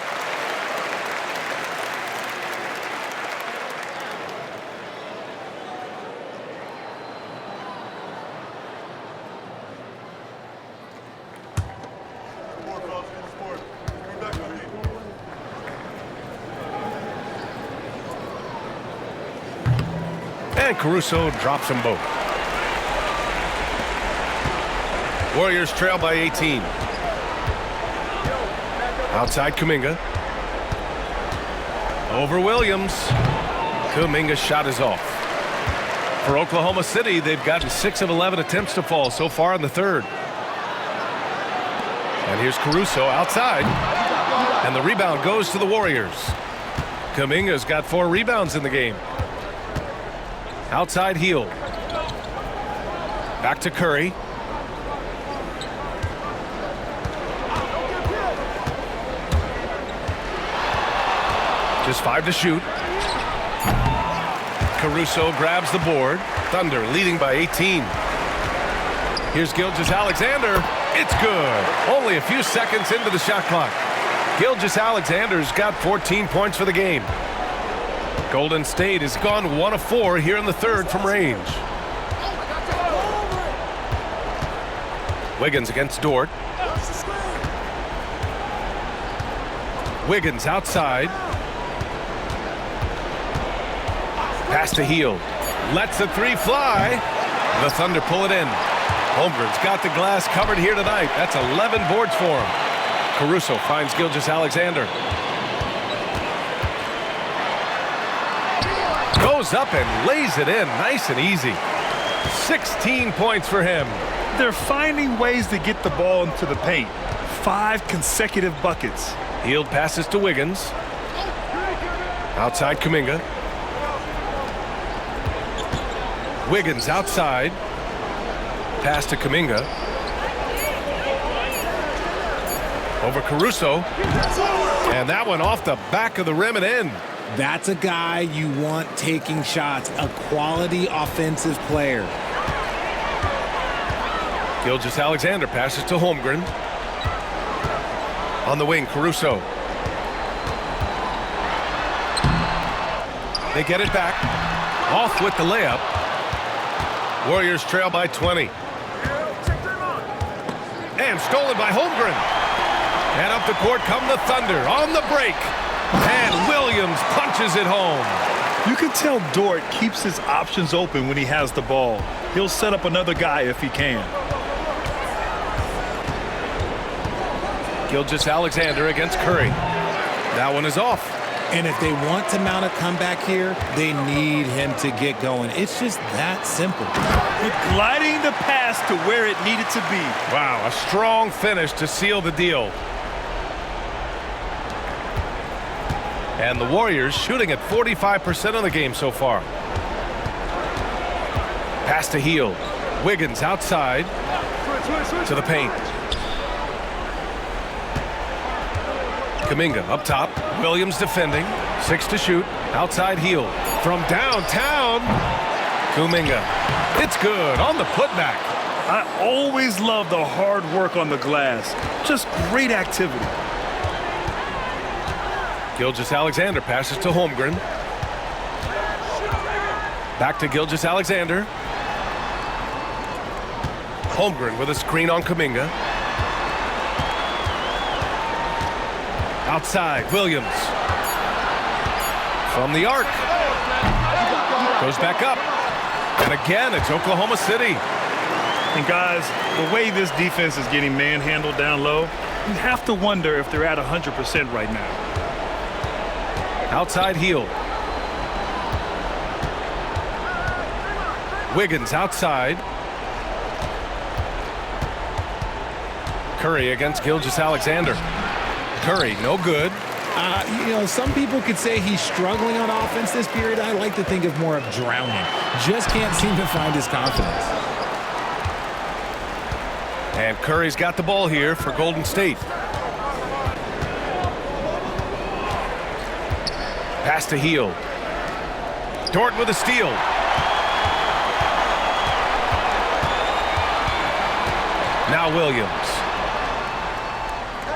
And Caruso drops them both. Warriors trail by 18. Outside Kuminga. Over Williams. Kuminga's shot is off. For Oklahoma City, they've gotten 6 of 11 attempts to fall so far in the third. And here's Caruso outside. And the rebound goes to the Warriors. Kuminga's got 4 rebounds in the game. Outside Hield. Back to Curry. Just 5 to shoot. Caruso grabs the board. Thunder leading by 18. Here's Gilgeous-Alexander. It's good. Only a few seconds into the shot clock. Gilgeous-Alexander's got 14 points for the game. Golden State has gone 1 of 4 here in the third from range. Wiggins against Dort. Wiggins outside. Pass to Hield. Lets the 3 fly. The Thunder pull it in. Holmgren's got the glass covered here tonight. That's 11 boards for him. Caruso finds Gilgeous-Alexander. Goes up and lays it in nice and easy. 16 points for him. They're finding ways to get the ball into the paint. 5 consecutive buckets. Hield passes to Wiggins. Outside Kuminga. Wiggins outside. Pass to Kuminga. Over Caruso. And that one off the back of the rim and in. That's a guy you want taking shots, a quality offensive player. Gilgeous-Alexander passes to Holmgren. On the wing, Caruso. They get it back. Off with the layup. Warriors trail by 20. And stolen by Holmgren. And up the court come the Thunder on the break. And Williams punches it home. You can tell Dort keeps his options open when he has the ball. He'll set up another guy if he can. Gilgeous-Alexander against Curry. That one is off. And if they want to mount a comeback here, they need him to get going. It's just that simple. With gliding the pass to where it needed to be. Wow, a strong finish to seal the deal. And the Warriors shooting at 45% of the game so far. Pass to Hield. Wiggins outside to the paint. Kuminga up top. Williams defending. 6 to shoot. Outside Hield. From downtown. Kuminga. It's good on the putback. I always love the hard work on the glass. Just great activity. Gilgeous-Alexander passes to Holmgren. Back to Gilgeous-Alexander. Holmgren with a screen on Kuminga. Outside, Williams. From the arc. Goes back up. And again, it's Oklahoma City. And guys, the way this defense is getting manhandled down low, you have to wonder if they're at 100% right now. Outside Hield. Wiggins outside. Curry against Gilgeous-Alexander. Curry, no good. You know, some people could say he's struggling on offense this period. I like to think of more of drowning. Just can't seem to find his confidence. And Curry's got the ball here for Golden State. Pass to Hield. Dort with a steal. Now Williams.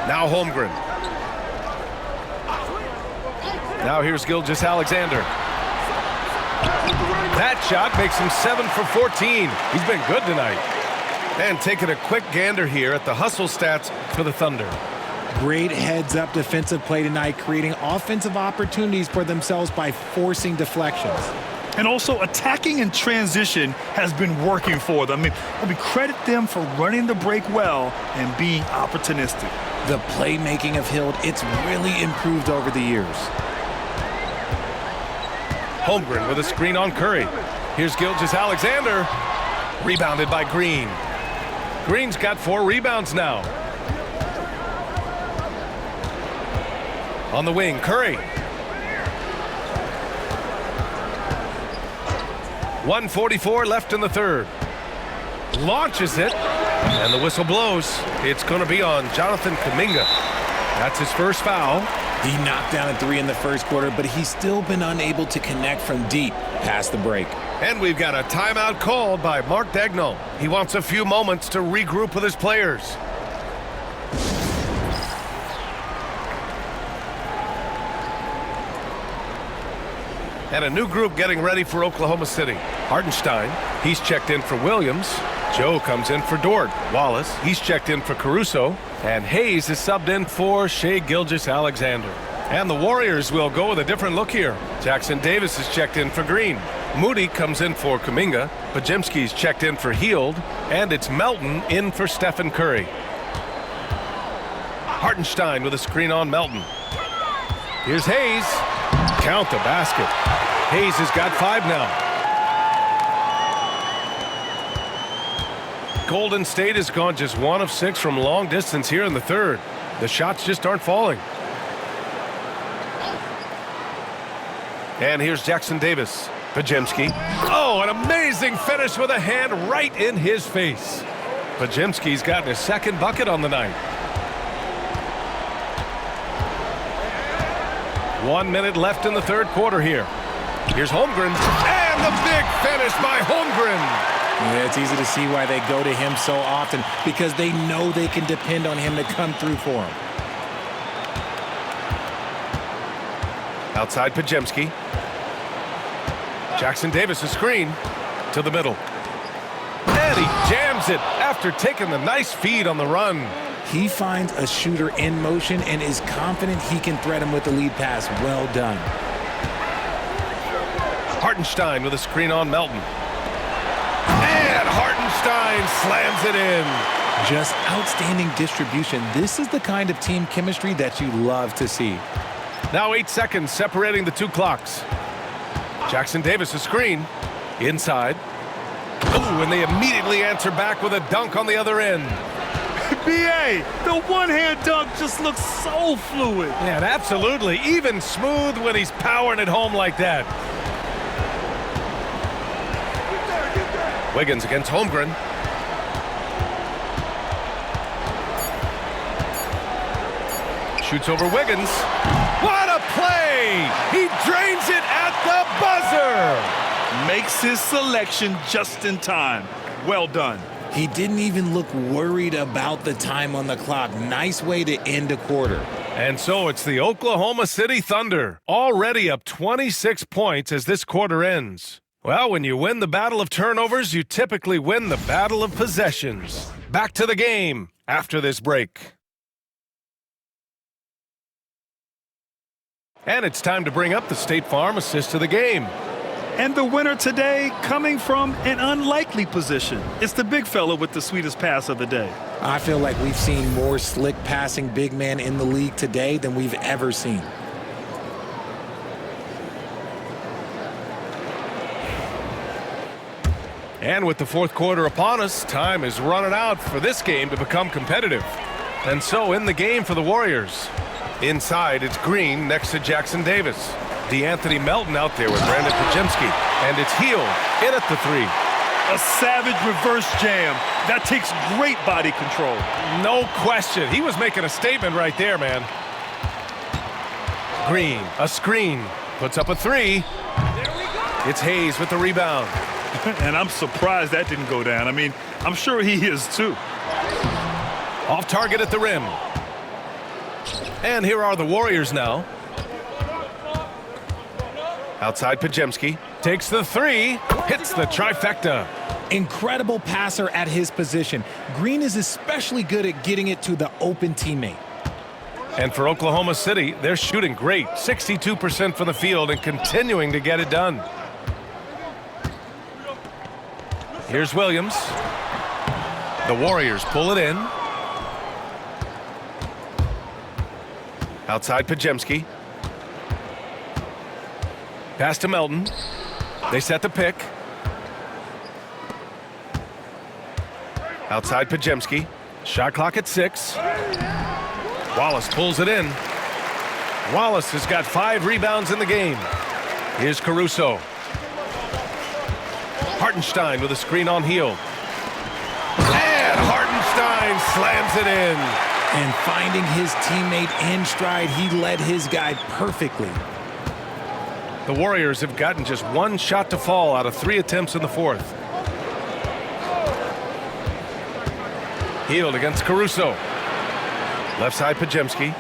Now Holmgren. Now here's Gilgeous-Alexander. That shot makes him 7 for 14. He's been good tonight. And taking a quick gander here at the hustle stats for the Thunder. Great heads-up defensive play tonight, creating offensive opportunities for themselves by forcing deflections. And also attacking in transition has been working for them. I mean, credit them for running the break well and being opportunistic. The playmaking of Hield, it's really improved over the years. Holmgren with a screen on Curry. Here's Gilgeous-Alexander. Rebounded by Green. Green's got 4 rebounds now. On the wing, Curry. 1:44 left in the third. Launches it, and the whistle blows. It's going to be on Jonathan Kuminga. That's his first foul. He knocked down a 3 in the first quarter, but he's still been unable to connect from deep past the break. And we've got a timeout called by Mark Daigneault. He wants a few moments to regroup with his players. And a new group getting ready for Oklahoma City. Hartenstein, he's checked in for Williams. Joe comes in for Dort. Wallace, he's checked in for Caruso. And Hayes is subbed in for Shai Gilgeous-Alexander. And the Warriors will go with a different look here. Jackson Davis is checked in for Green. Moody comes in for Kuminga. Podziemski's checked in for Hield. And it's Melton in for Stephen Curry. Hartenstein with a screen on Melton. Here's Hayes. Count the basket. Hayes has got 5 now. Golden State has gone just 1 of 6 from long distance here in the third. The shots just aren't falling. And here's Jackson Davis. Podziemski. Oh, an amazing finish with a hand right in his face. Podziemski's gotten his second bucket on the night. 1 minute left in the third quarter here. Here's Holmgren. And the big finish by Holmgren. Yeah, it's easy to see why they go to him so often, because they know they can depend on him to come through for them. Outside Podziemski. Jackson Davis a screen to the middle. And he jams it after taking the nice feed on the run. He finds a shooter in motion and is confident he can thread him with the lead pass. Well done. Hartenstein with a screen on Melton. And Hartenstein slams it in. Just outstanding distribution. This is the kind of team chemistry that you love to see. Now 8 seconds separating the two clocks. Jackson Davis a screen. Inside. Ooh, and they immediately answer back with a dunk on the other end. B.A., the one-hand dunk just looks so fluid. Yeah, absolutely. Even smooth when he's powering it home like that. Wiggins against Holmgren. Shoots over Wiggins. What a play! He drains it at the buzzer! Makes his selection just in time. Well done. He didn't even look worried about the time on the clock. Nice way to end a quarter. And so it's the Oklahoma City Thunder, already up 26 points as this quarter ends. Well, when you win the battle of turnovers, you typically win the battle of possessions. Back to the game after this break. And it's time to bring up the State Farm assist of the game. And the winner today coming from an unlikely position. It's the big fella with the sweetest pass of the day. I feel like we've seen more slick passing big man in the league today than we've ever seen. And with the fourth quarter upon us, time is running out for this game to become competitive. And so in the game for the Warriors. Inside, it's Green next to Jackson Davis. DeAnthony Melton out there with Brandon Podziemski. And it's Hield in at the 3. A savage reverse jam. That takes great body control. No question. He was making a statement right there, man. Green, a screen, puts up a 3. It's Hayes with the rebound. And I'm surprised that didn't go down. I mean, I'm sure he is too. Off target at the rim. And here are the Warriors now. Outside Podziemski. Takes the three. Hits the trifecta. Incredible passer at his position. Green is especially good at getting it to the open teammate. And for Oklahoma City, they're shooting great. 62% from the field and continuing to get it done. Here's Williams. The Warriors pull it in. Outside Podziemski. Pass to Melton. They set the pick. Outside Podziemski. Shot clock at 6. Wallace pulls it in. Wallace has got 5 rebounds in the game. Here's Caruso. Hartenstein with a screen on Hield. And Hartenstein slams it in. And finding his teammate in stride, he led his guy perfectly. The Warriors have gotten just 1 shot to fall out of 3 attempts in the fourth. Hield against Caruso. Left side Podziemski.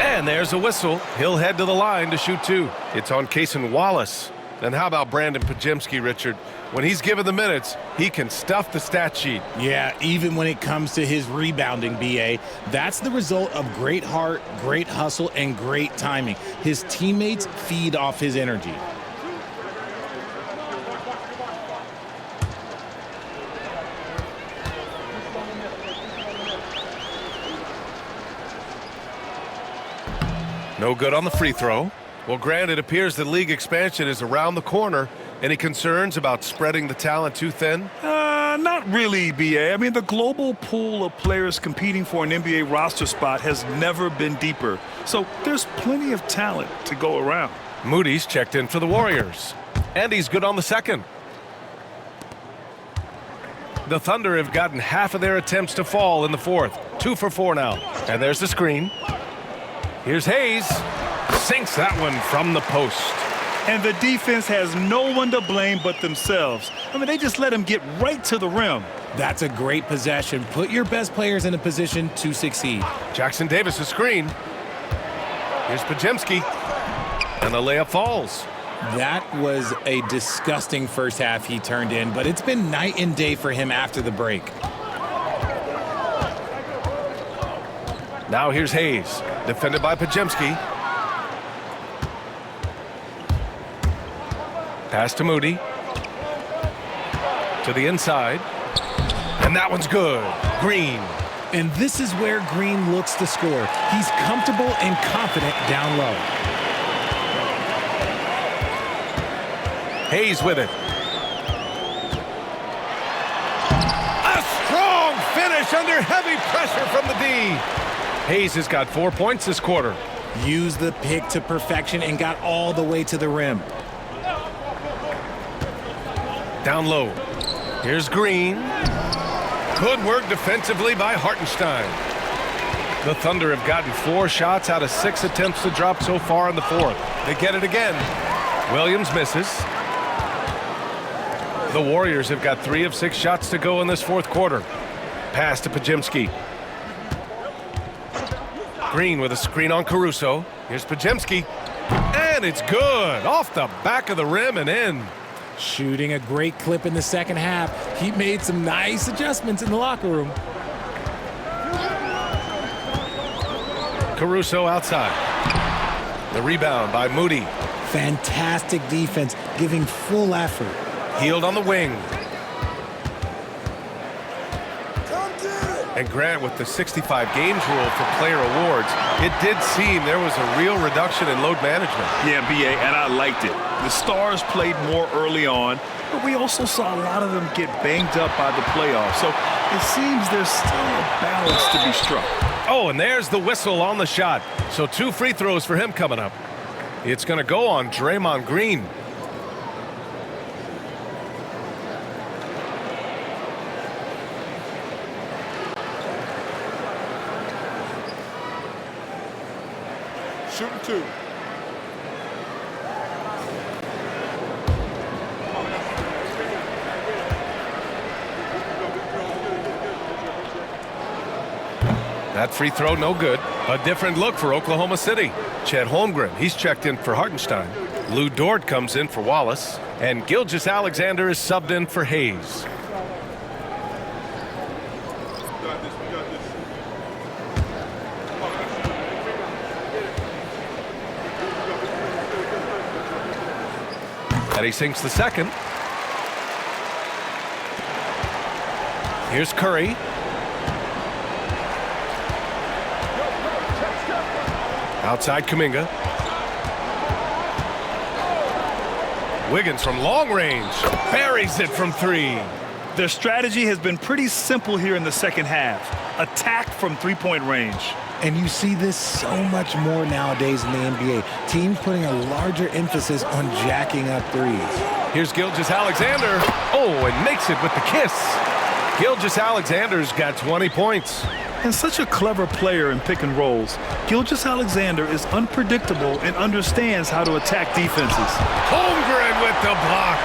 And there's a whistle. He'll head to the line to shoot 2. It's on Cason Wallace. And how about Brandon Podziemski, Richard? When he's given the minutes, he can stuff the stat sheet. Yeah, even when it comes to his rebounding, B.A., that's the result of great heart, great hustle, and great timing. His teammates feed off his energy. No good on the free throw. Well, Grant, it appears that league expansion is around the corner. Any concerns about spreading the talent too thin? Not really, B.A. I mean, the global pool of players competing for an NBA roster spot has never been deeper. So there's plenty of talent to go around. Moody's checked in for the Warriors. And he's good on the second. The Thunder have gotten half of their attempts to fall in the fourth. 2 for 4 now. And there's the screen. Here's Hayes. Sinks that one from the post. And the defense has no one to blame but themselves. I mean, they just let him get right to the rim. That's a great possession. Put your best players in a position to succeed. Jackson Davis, a screen. Here's Podziemski. And the layup falls. That was a disgusting first half he turned in, but it's been night and day for him after the break. Now here's Hayes. Defended by Podziemski. Pass to Moody. To the inside. And that one's good. Green. And this is where Green looks to score. He's comfortable and confident down low. Hayes with it. A strong finish under heavy pressure from the D. Hayes has got 4 points this quarter. Used the pick to perfection and got all the way to the rim. Down low. Here's Green. Good work defensively by Hartenstein. The Thunder have gotten 4 shots out of 6 attempts to drop so far in the fourth. They get it again. Williams misses. The Warriors have got 3 of 6 shots to go in this fourth quarter. Pass to Podziemski. Green with a screen on Caruso. Here's Podziemski. And it's good. Off the back of the rim and in. Shooting a great clip in the second half. He made some nice adjustments in the locker room. Caruso outside. The rebound by Moody. Fantastic defense, giving full effort. Hield on the wing. And Grant, with the 65 games rule for player awards, it did seem there was a real reduction in load management. Yeah, B.A., and I liked it. The Stars played more early on, but we also saw a lot of them get banged up by the playoffs. So it seems there's still a balance to be struck. Oh, and there's the whistle on the shot. So 2 free throws for him coming up. It's going to go on Draymond Green. Shooting 2. That free throw, no good. A different look for Oklahoma City. Chet Holmgren, he's checked in for Hartenstein. Lou Dort comes in for Wallace. And Gilgeous-Alexander is subbed in for Hayes. And he sinks the second. Here's Curry. Outside Kuminga. Wiggins from long range buries it from three. Their strategy has been pretty simple here in the second half. Attack from three-point range. And you see this so much more nowadays in the NBA. Teams putting a larger emphasis on jacking up threes. Here's Gilgeous-Alexander. Oh, and makes it with the kiss. Gilgeous-Alexander's got 20 points. And such a clever player in pick and rolls, Gilgeous-Alexander is unpredictable and understands how to attack defenses. Holmgren with the block.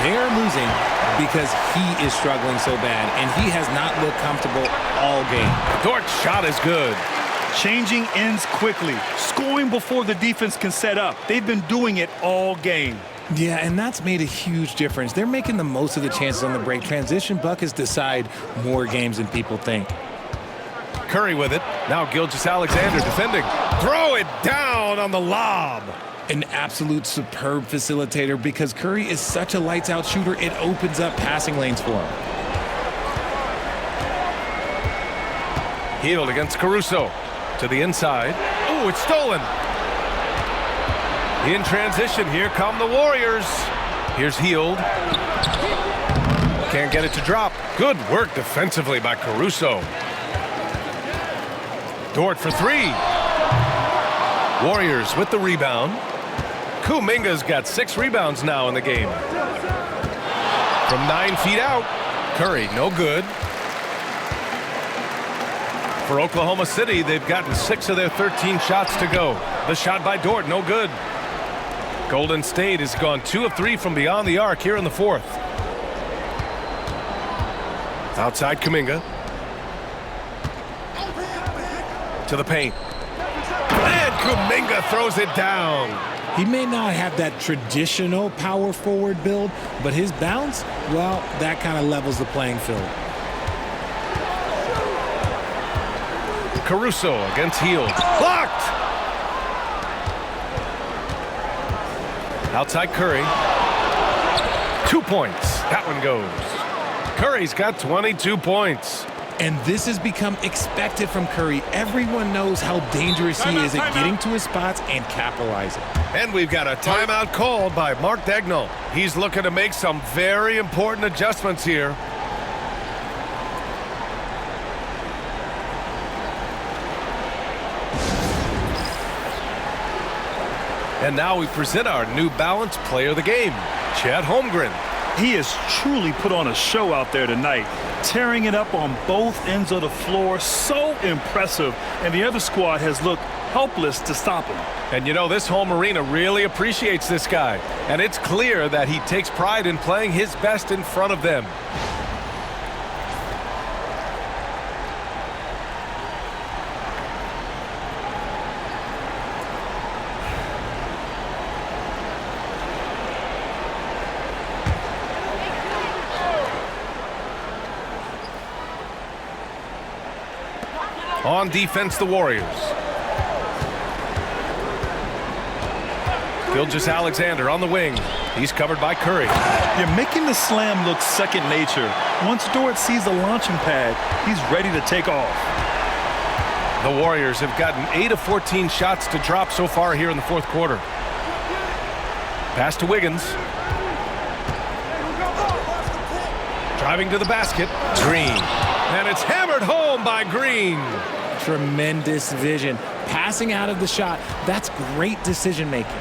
They're losing because he is struggling so bad, and he has not looked comfortable all game. Dort's shot is good. Changing ends quickly, scoring before the defense can set up. They've been doing it all game. Yeah, and that's made a huge difference. They're making the most of the chances on the break. Transition buckets decide more games than people think. Curry with it. Now Gilgeous-Alexander defending. Throw it down on the lob. An absolute superb facilitator because Curry is such a lights-out shooter, it opens up passing lanes for him. Hield against Caruso. To the inside. Oh, it's stolen. In transition, here come the Warriors. Here's Hield. Can't get it to drop. Good work defensively by Caruso. Dort for three. Warriors with the rebound. Kuminga's got 6 rebounds now in the game. From 9 feet out. Curry, no good. For Oklahoma City, they've gotten 6 of their 13 shots to go. The shot by Dort, no good. Golden State has gone 2 of 3 from beyond the arc here in the fourth. Outside Kuminga. To the paint. And Kuminga throws it down. He may not have that traditional power forward build, but his bounce, well, that kind of levels the playing field. Caruso against Hield. Blocked! Outside Curry. 2 points. That one goes. Curry's got 22 points. And this has become expected from Curry. Everyone knows how dangerous he is at getting to his spots and capitalizing. And we've got a timeout called by Mark Daigneault. He's looking to make some very important adjustments here. And now we present our New Balance Player of the Game, Chet Holmgren. He has truly put on a show out there tonight, tearing it up on both ends of the floor. So impressive, and the other squad has looked helpless to stop him. And you know, this home arena really appreciates this guy, and it's clear that he takes pride in playing his best in front of them. On defense, the Warriors. Gilgeous-Alexander on the wing. He's covered by Curry. You're making the slam look second nature. Once Dort sees the launching pad, he's ready to take off. The Warriors have gotten 8 of 14 shots to drop so far here in the fourth quarter. Pass to Wiggins. Driving to the basket. Green. And it's hammered home by Green. Tremendous vision. Passing out of the shot. That's great decision making.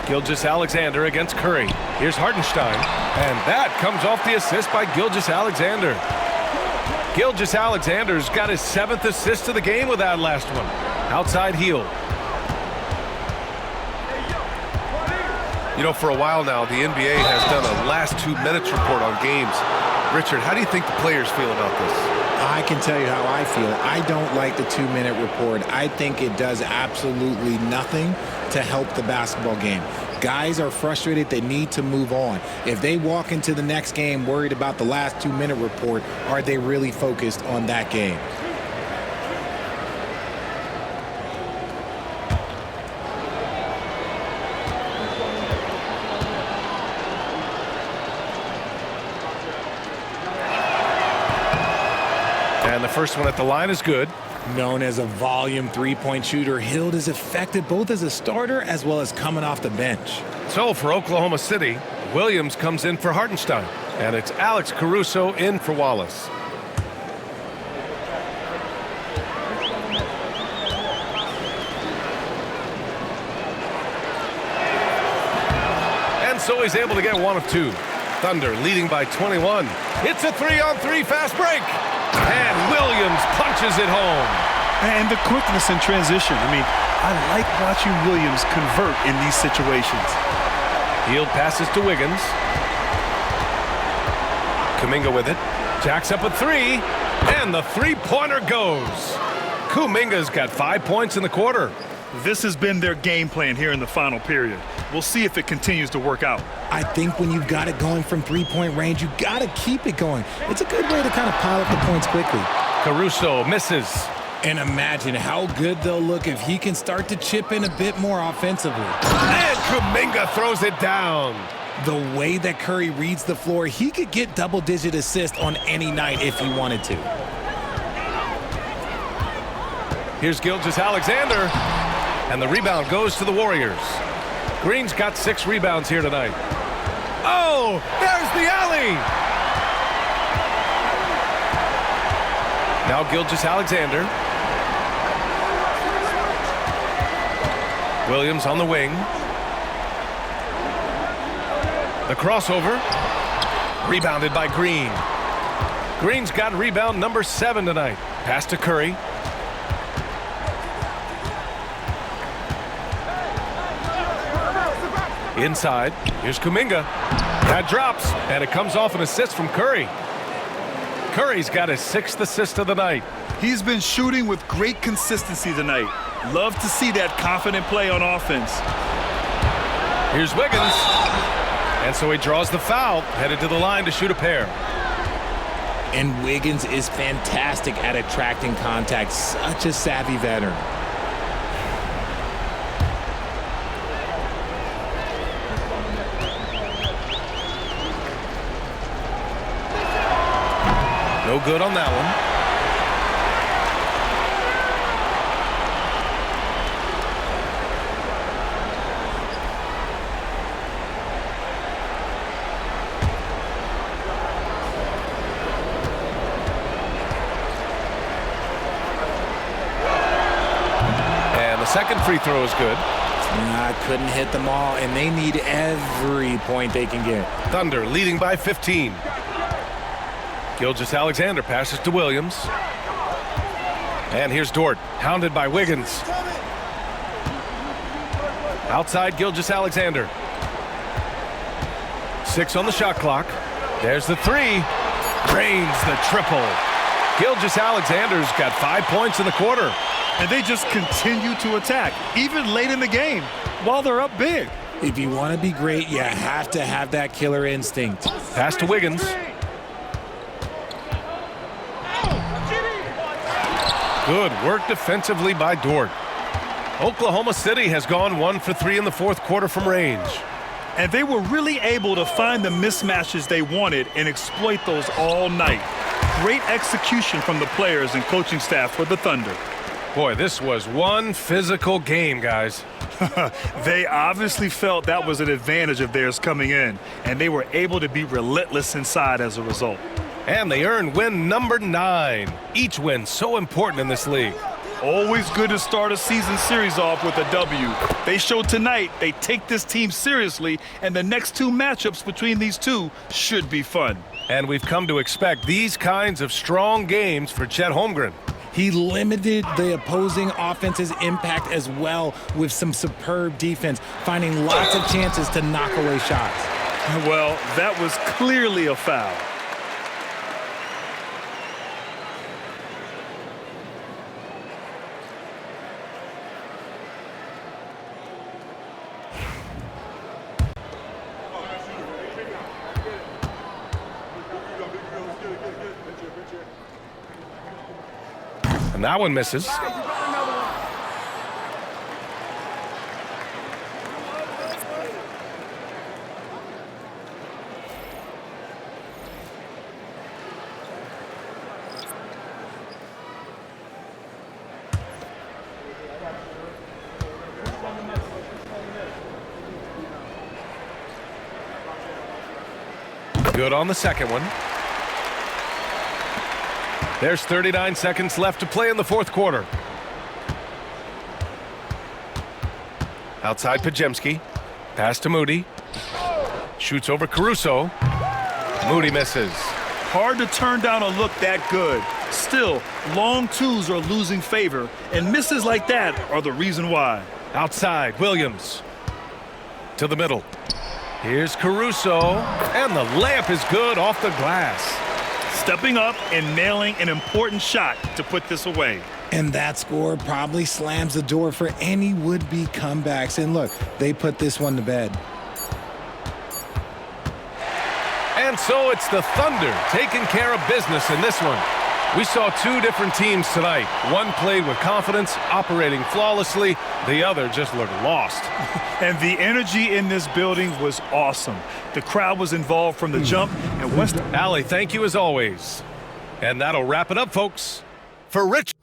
Gilgeous-Alexander against Curry. Here's Hartenstein. And that comes off the assist by Gilgeous-Alexander. Gilgeous-Alexander's got his 7th assist of the game with that last one. Outside Hield. You know, for a while now, the NBA has done a last 2 minutes report on games. Richard, how do you think the players feel about this? I can tell you how I feel. I don't like the 2-minute report. I think it does absolutely nothing to help the basketball game. Guys are frustrated. They need to move on. If they walk into the next game worried about the last 2-minute report, are they really focused on that game? And the first one at the line is good. Known as a volume three-point shooter, Hield is effective both as a starter as well as coming off the bench. So for Oklahoma City, Williams comes in for Hartenstein. And it's Alex Caruso in for Wallace. And so he's able to get one of two. Thunder leading by 21. It's a 3-on-3 fast break. And Williams punches it home. And the quickness in transition. I mean, I like watching Williams convert in these situations. Hield passes to Wiggins. Kuminga with it. Jacks up a three. And the three-pointer goes. Kuminga's got 5 points in the quarter. This has been their game plan here in the final period. We'll see if it continues to work out. I think when you've got it going from three-point range, you got to keep it going. It's a good way to kind of pile up the points quickly. Caruso misses. And imagine how good they'll look if he can start to chip in a bit more offensively. And Kuminga throws it down. The way that Curry reads the floor, he could get double-digit assists on any night if he wanted to. Here's Gilgeous-Alexander. And the rebound goes to the Warriors. Green's got 6 rebounds here tonight. Oh, there's the alley. Now Gilgeous-Alexander. Williams on the wing. The crossover. Rebounded by Green. Green's got rebound number 7 tonight. Pass to Curry. Inside, here's Kuminga. That drops, and it comes off an assist from Curry. Curry's got his 6th assist of the night. He's been shooting with great consistency tonight. Love to see that confident play on offense. Here's Wiggins. And so he draws the foul, headed to the line to shoot a pair. And Wiggins is fantastic at attracting contact. Such a savvy veteran. No good on that one. And the second free throw is good. Couldn't hit them all, and they need every point they can get. Thunder leading by 15. Gilgeous-Alexander passes to Williams. And here's Dort, hounded by Wiggins. Outside Gilgeous-Alexander. 6 on the shot clock. There's the 3. Drains the triple. Gilgeous-Alexander's got 5 points in the quarter. And they just continue to attack, even late in the game, while they're up big. If you want to be great, you have to have that killer instinct. Pass to Wiggins. Good work defensively by Dort. Oklahoma City has gone 1 for 3 in the 4th quarter from range. And they were really able to find the mismatches they wanted and exploit those all night. Great execution from the players and coaching staff for the Thunder. Boy, this was one physical game, guys. They obviously felt that was an advantage of theirs coming in, and they were able to be relentless inside as a result. And they earned win number 9. Each win so important in this league. Always good to start a season series off with a W. They showed tonight they take this team seriously, and the next 2 matchups between these two should be fun. And we've come to expect these kinds of strong games for Chet Holmgren. He limited the opposing offense's impact as well with some superb defense, finding lots of chances to knock away shots. Well, that was clearly a foul. And that one misses. Good on the second one. There's 39 seconds left to play in the fourth quarter. Outside Pajemski. Pass to Moody. Shoots over Caruso. Moody misses. Hard to turn down a look that good. Still, long twos are losing favor, and misses like that are the reason why. Outside, Williams. To the middle. Here's Caruso. And the layup is good off the glass. Stepping up and nailing an important shot to put this away. And that score probably slams the door for any would-be comebacks. And look, they put this one to bed. And so it's the Thunder taking care of business in this one. We saw two different teams tonight. One played with confidence, operating flawlessly. The other just looked lost. And the energy in this building was awesome. The crowd was involved from the jump, and West. Allie, thank you as always. And that'll wrap it up, folks. For Rich.